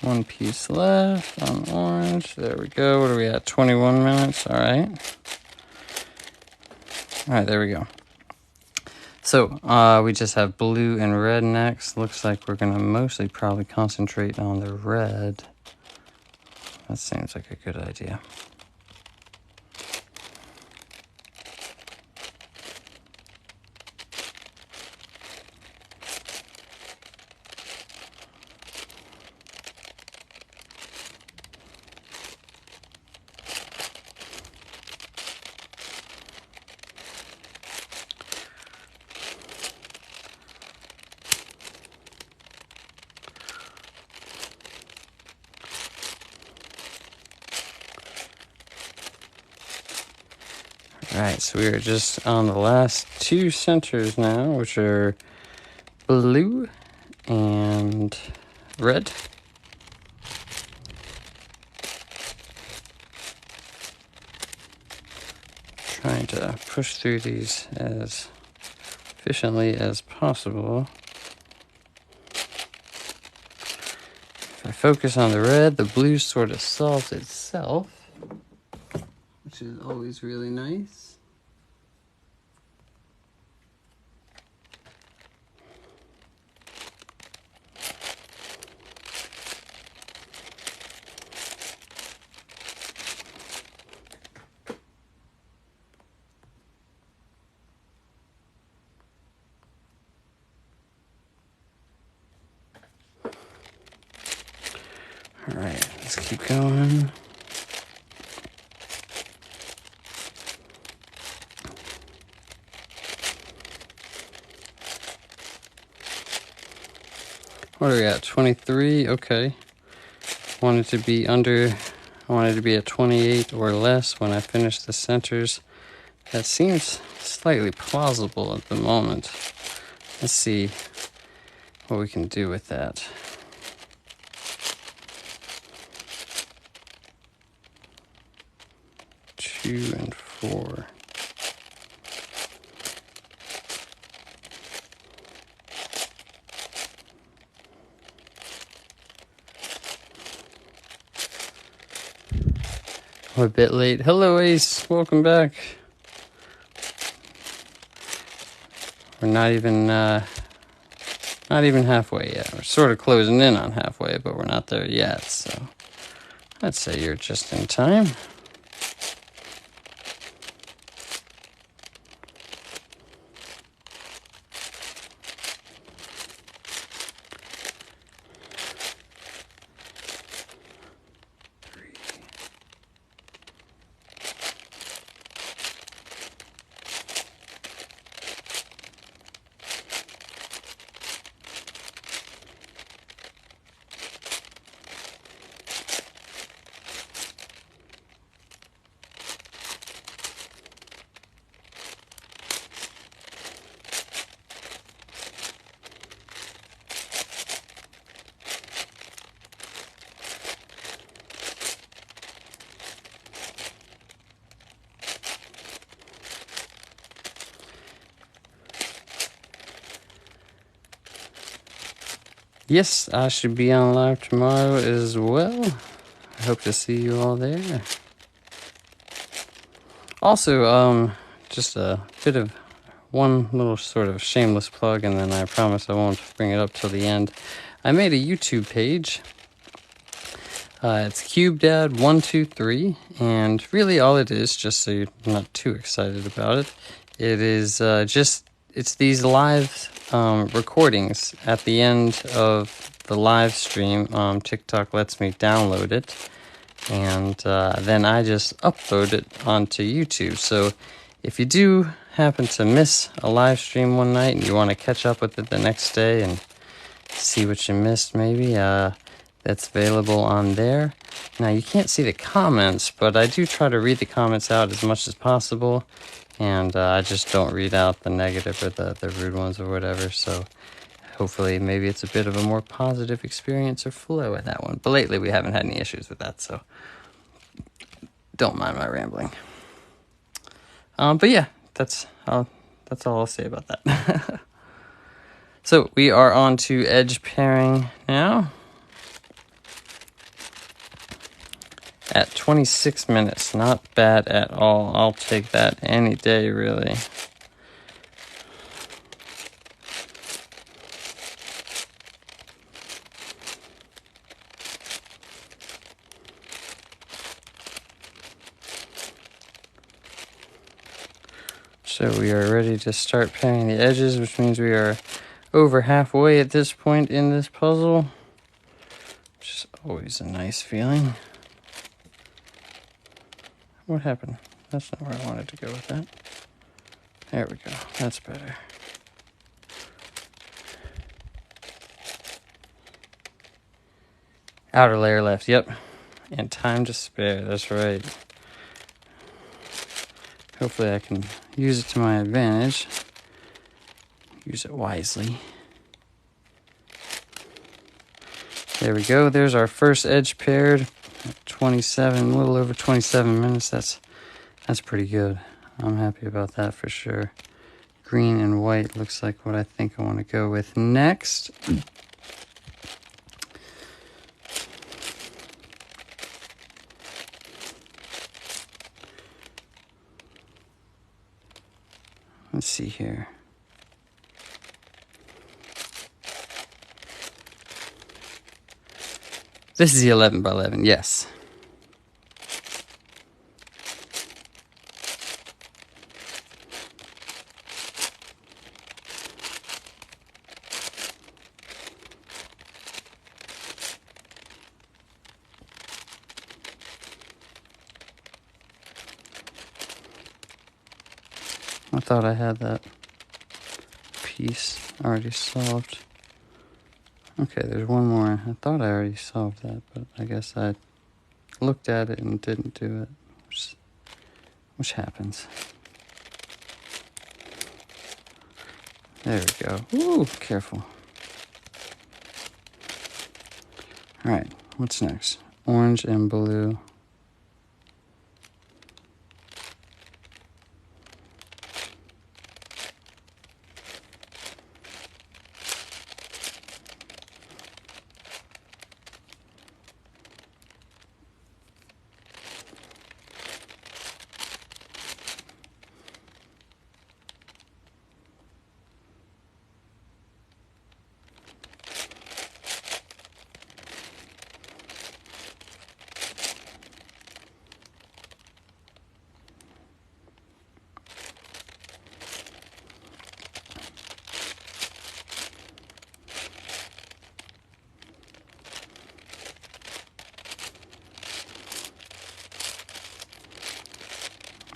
One piece left on orange. There we go. What are we at? 21 minutes. All right. All right, there we go. So we just have blue and red next. Looks like we're going to mostly probably concentrate on the red. That seems like a good idea. Alright, so we are just on the last 2 centers now, which are blue and red. Trying to push through these as efficiently as possible. If I focus on the red, the blue sort of solves itself, which is always really nice. All right, let's keep going. What are we at? 23? Okay. Wanted to be under, I wanted to be at 28 or less when I finish the centers. That seems slightly plausible at the moment. Let's see what we can do with that. Two and four. We're a bit late. Hello, Ace. Welcome back. We're not even halfway yet. We're sort of closing in on halfway, but we're not there yet. So I'd say you're just in time. Yes, I should be on live tomorrow as well. I hope to see you all there. Also, just a bit of one little sort of shameless plug, and then I promise I won't bring it up till the end. I made a YouTube page. It's cubedad123, and really all it is, just so you're not too excited about it, it is it's these live recordings at the end of the live stream. TikTok lets me download it, and then I just upload it onto YouTube. So if you do happen to miss a live stream one night and you want to catch up with it the next day and see what you missed, maybe that's available on there. Now you can't see the comments, but I do try to read the comments out as much as possible, and I just don't read out the negative or the rude ones or whatever. So hopefully maybe it's a bit of a more positive experience or flow with that one. But lately we haven't had any issues with that, so don't mind my rambling. But yeah, that's all I'll say about that. So we are on to edge pairing now. At 26 minutes, not bad at all. I'll take that any day, really. So we are ready to start pairing the edges, which means we are over halfway at this point in this puzzle, which is always a nice feeling. What happened? That's not where I wanted to go with that. There we go. That's better. Outer layer left. Yep. And time to spare. That's right. Hopefully I can use it to my advantage. Use it wisely. There we go. There's our first edge paired. 27, a little over 27 minutes. That's pretty good. I'm happy about that for sure. green and white looks like what I think I want to go with next. Let's see here. This is the 11 by 11, yes. I thought I had that piece already solved. Okay, there's one more. I thought I already solved that, but I guess I looked at it and didn't do it, which happens. There we go. Ooh, careful. All right, what's next? Orange and blue.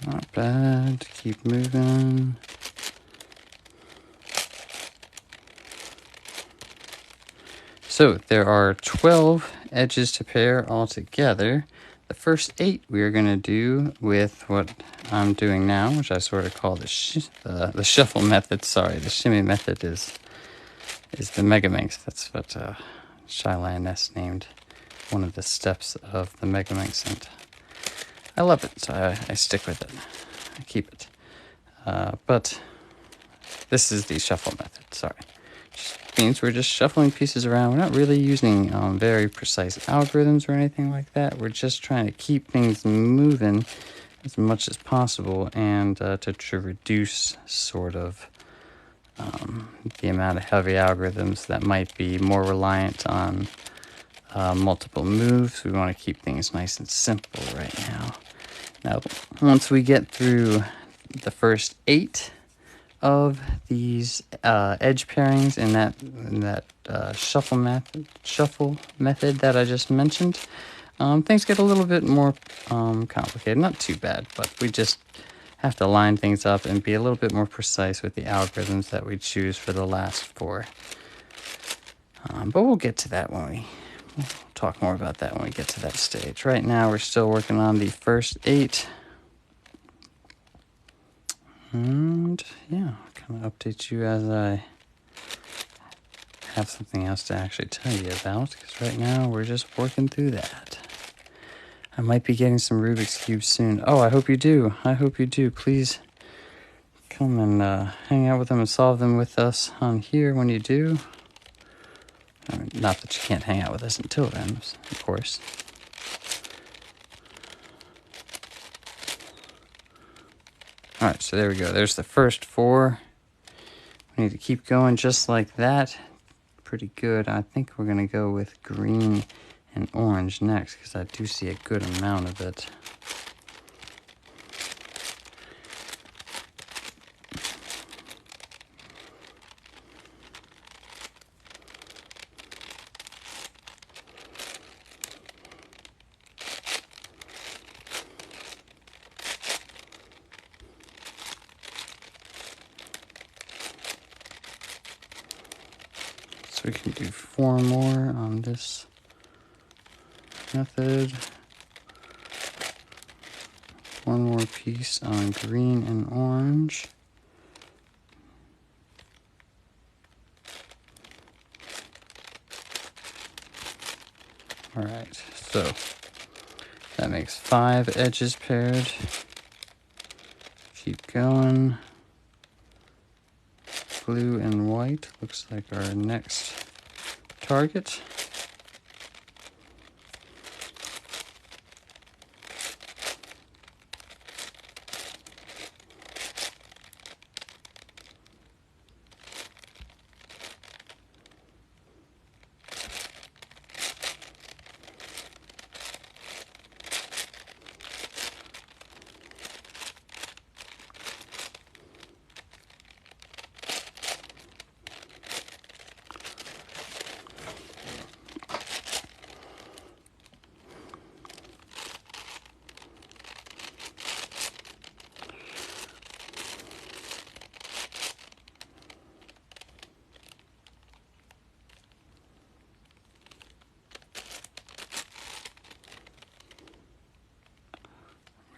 Not bad. Keep moving. So there are 12 edges to pair all together. The first 8 we are going to do with what I'm doing now, which I sort of call the shuffle method. Sorry, the shimmy method is the Mega Minx. That's what Shylan S named one of the steps of the Mega Minx, and I love it, so I stick with it. I keep it. But this is the shuffle method, sorry. Just means we're just shuffling pieces around. We're not really using very precise algorithms or anything like that. We're just trying to keep things moving as much as possible and to reduce sort of the amount of heavy algorithms that might be more reliant on multiple moves. We want to keep things nice and simple right now. Now, once we get through the first 8 of these edge pairings in that shuffle method that I just mentioned, things get a little bit more complicated. Not too bad, but we just have to line things up and be a little bit more precise with the algorithms that we choose for the last 4. But we'll get to that we'll talk more about that when we get to that stage. Right now, we're still working on the first 8. And yeah, I'll kind of update you as I have something else to actually tell you about, because right now we're just working through that. I might be getting some Rubik's Cubes soon. Oh, I hope you do. I hope you do. Please come and hang out with them and solve them with us on here when you do. I mean, not that you can't hang out with us until then, of course. All right, so there we go. There's the first 4. We need to keep going just like that. Pretty good. I think we're going to go with green and orange next, because I do see a good amount of it. So we can do 4 more on this method. 1 more piece on green and orange. All right, so that makes 5 edges paired. Keep going. blue and white looks like our next target.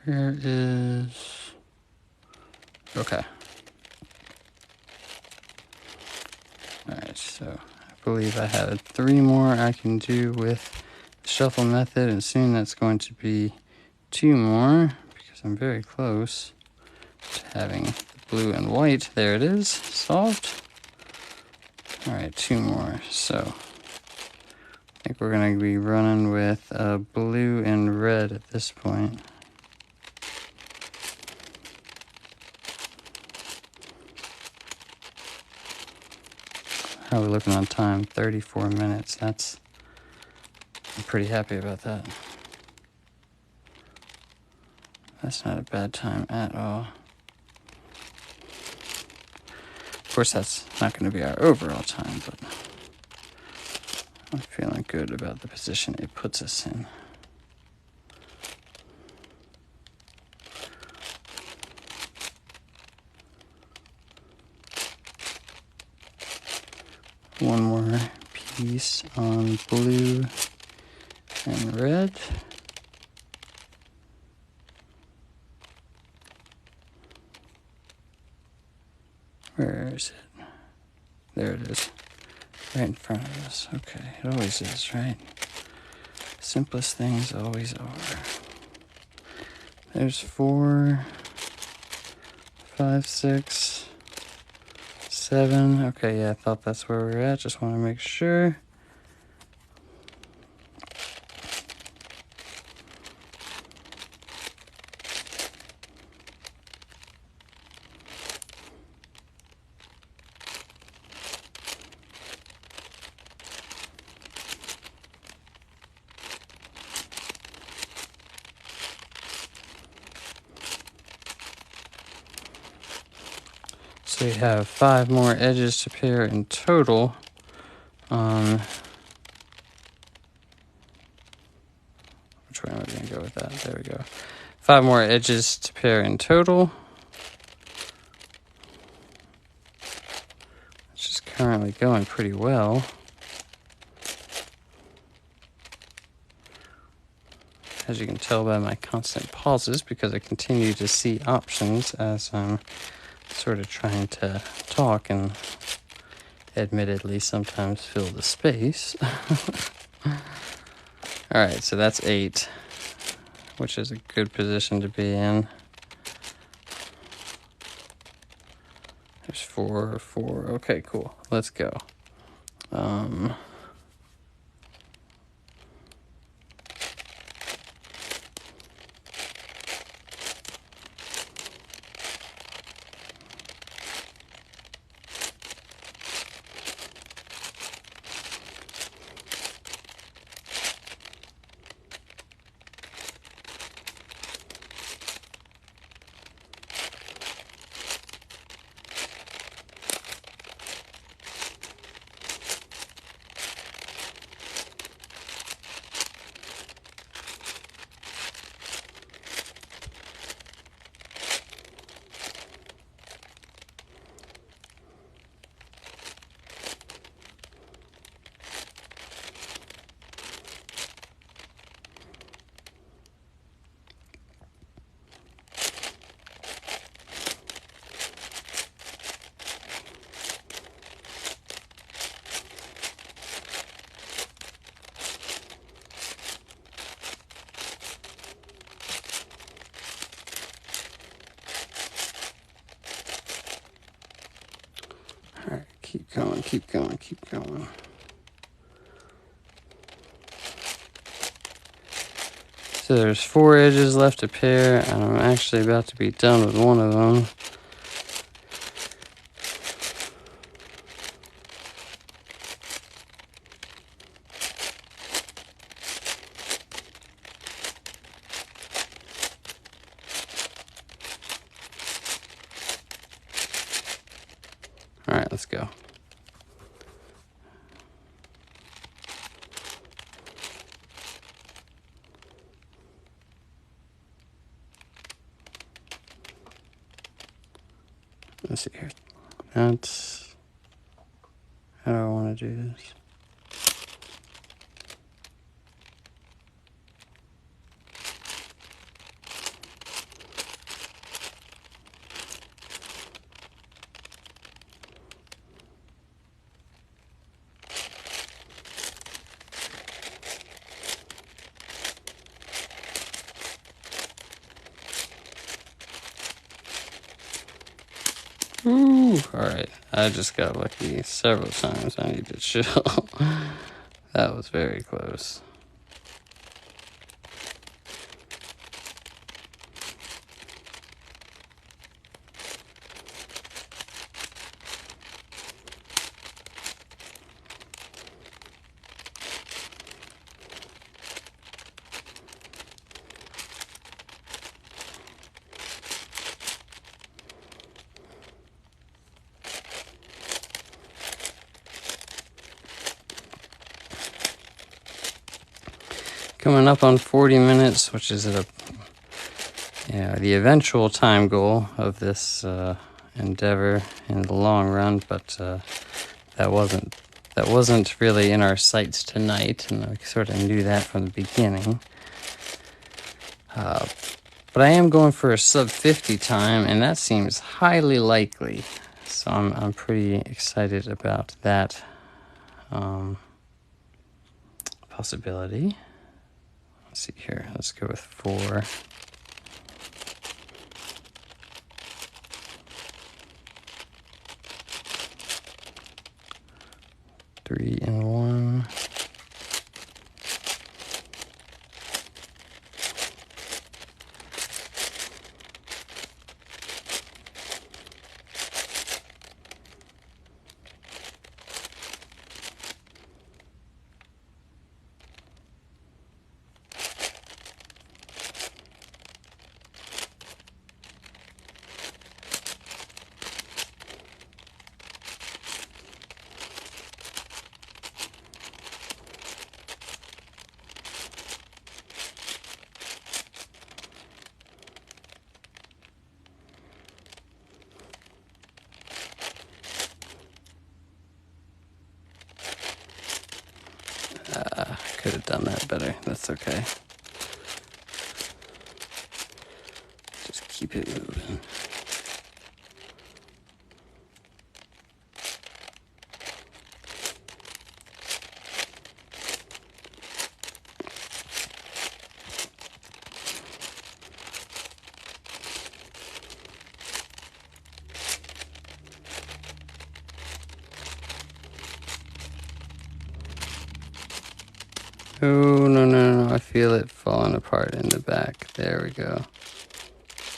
Where is... Okay. Alright, so I believe I have 3 more I can do with the shuffle method, and soon that's going to be 2 more, because I'm very close to having the blue and white. There it is, solved. Alright, 2 more. So I think we're going to be running with blue and red at this point. How are we looking on time? 34 minutes. I'm pretty happy about that. That's not a bad time at all. Of course, that's not going to be our overall time, but I'm feeling good about the position it puts us in. One more piece on blue and red. Where is it? There it is. Right in front of us. Okay, it always is, right? Simplest things always are. There's 4, 5, 6, 7. Okay, yeah, I thought that's where we're at. Just want to make sure. So we have 5 more edges to pair in total. Which way am I going to go with that? There we go. 5 more edges to pair in total. Which is currently going pretty well. As you can tell by my constant pauses, because I continue to see options as I'm sort of trying to talk and admittedly sometimes fill the space. Alright, so that's 8, which is a good position to be in. There's 4, 4. Okay, cool. Let's go. going, keep going, keep going. So there's 4 edges left to pair, and I'm actually about to be done with one of them. All right, let's go. Let's see here. That's how do I want to do this? Ooh, all right. I just got lucky several times. I need to chill. That was very close. Coming up on 40 minutes, which is the eventual time goal of this endeavor in the long run, but that wasn't really in our sights tonight, and I sort of knew that from the beginning. But I am going for a sub 50 time, and that seems highly likely. So I'm pretty excited about that possibility. Let's see here. Let's go with 4. Three and 1. Could have done that better. That's okay. Just keep it moving. Oh, no. I feel it falling apart in the back. There we go.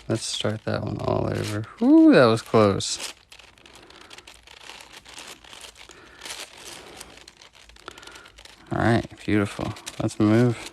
Let's start that one all over. Ooh, that was close. All right, beautiful. Let's move.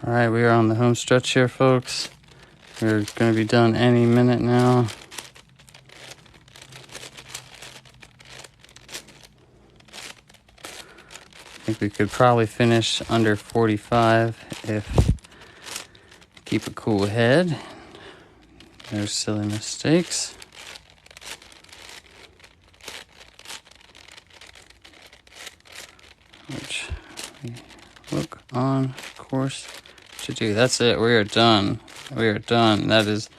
All right, we are on the home stretch here, folks. We're going to be done any minute now. think we could probably finish under 45 if keep a cool head. No silly mistakes. Which we look on course to do. That's it. We are done. We are done. That is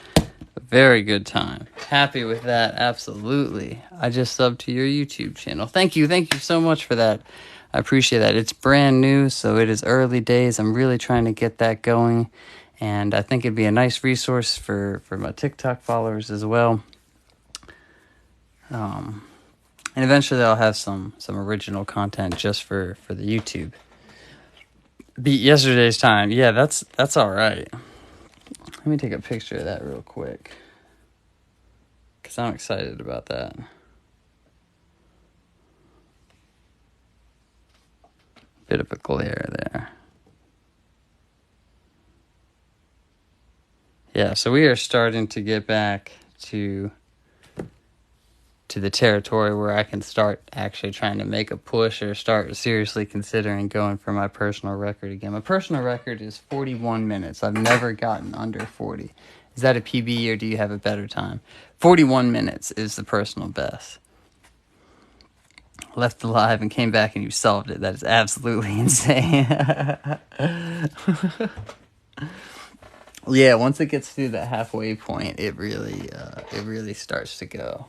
a very good time. Happy with that. Absolutely. I just subbed to your YouTube channel. Thank you. Thank you so much for that. I appreciate that. It's brand new, so it is early days. I'm really trying to get that going, and I think it'd be a nice resource for my TikTok followers as well. And eventually I'll have some original content just for the YouTube. Beat yesterday's time. Yeah, that's all right. Let me take a picture of that real quick, because I'm excited about that. Bit of a glare there. Yeah, so we are starting to get back to the territory where I can start actually trying to make a push or start seriously considering going for my personal record again. My personal record is 41 minutes. I've never gotten under 40. Is that a PB or do you have a better time? 41 minutes is the personal best. Left alive and came back and you solved it. That is absolutely insane. Yeah, once it gets through that halfway point, it really starts to go.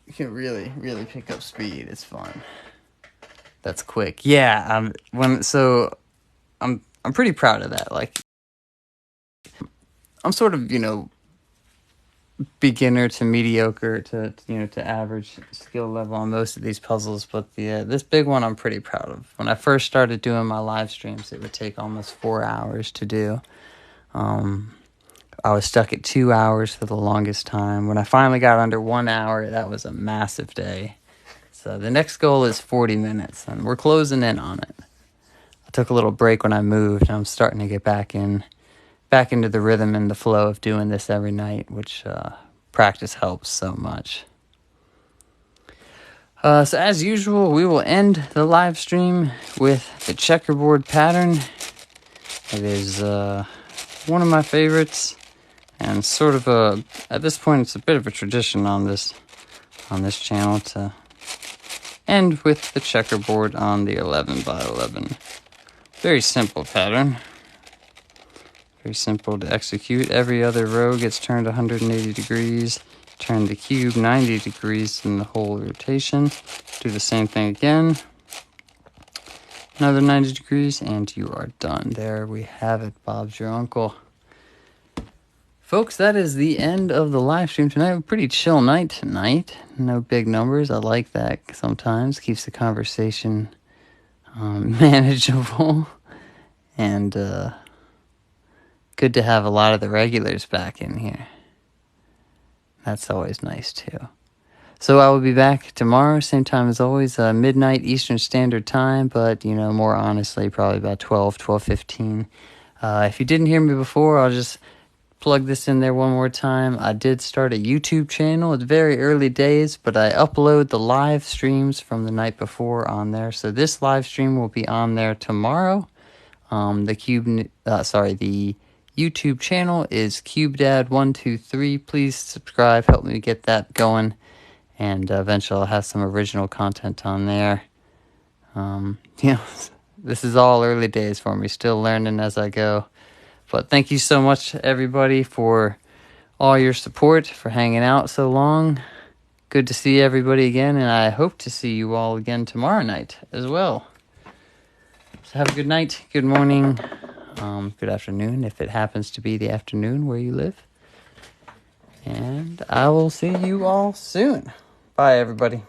You can really pick up speed. It's fun. That's quick. Yeah, I'm pretty proud of that. Like, I'm sort of, beginner to mediocre to average skill level on most of these puzzles, but this big one I'm pretty proud of. When I first started doing my live streams, it would take almost 4 hours to do. I was stuck at 2 hours for the longest time. When I finally got under 1 hour, that was a massive day. So the next goal is 40 minutes, and we're closing in on it. I took a little break when I moved, and I'm starting to get back into the rhythm and the flow of doing this every night, which practice helps so much. So as usual, we will end the live stream with the checkerboard pattern. It is one of my favorites. And sort of at this point, it's a bit of a tradition on this channel to end with the checkerboard on the 11 by 11. Very simple pattern. Very simple to execute. Every other row gets turned 180 degrees. Turn the cube 90 degrees in the whole rotation. Do the same thing again. Another 90 degrees, and you are done. There we have it. Bob's your uncle. Folks, that is the end of the live stream tonight. A pretty chill night tonight. No big numbers. I like that sometimes. Keeps the conversation manageable. And good to have a lot of the regulars back in here. That's always nice, too. So I will be back tomorrow, same time as always, midnight Eastern Standard Time, but, more honestly, probably about 12:15. If you didn't hear me before, I'll just plug this in there one more time. I did start a YouTube channel. It's very early days, but I upload the live streams from the night before on there. So this live stream will be on there tomorrow. The YouTube channel is cubedad123. Please subscribe. Help me get that going. And eventually I'll have some original content on there. This is all early days for me. Still learning as I go. But thank you so much, everybody, for all your support, for hanging out so long. Good to see everybody again, and I hope to see you all again tomorrow night as well. So have a good night, good morning, good afternoon, if it happens to be the afternoon where you live. And I will see you all soon. Bye, everybody.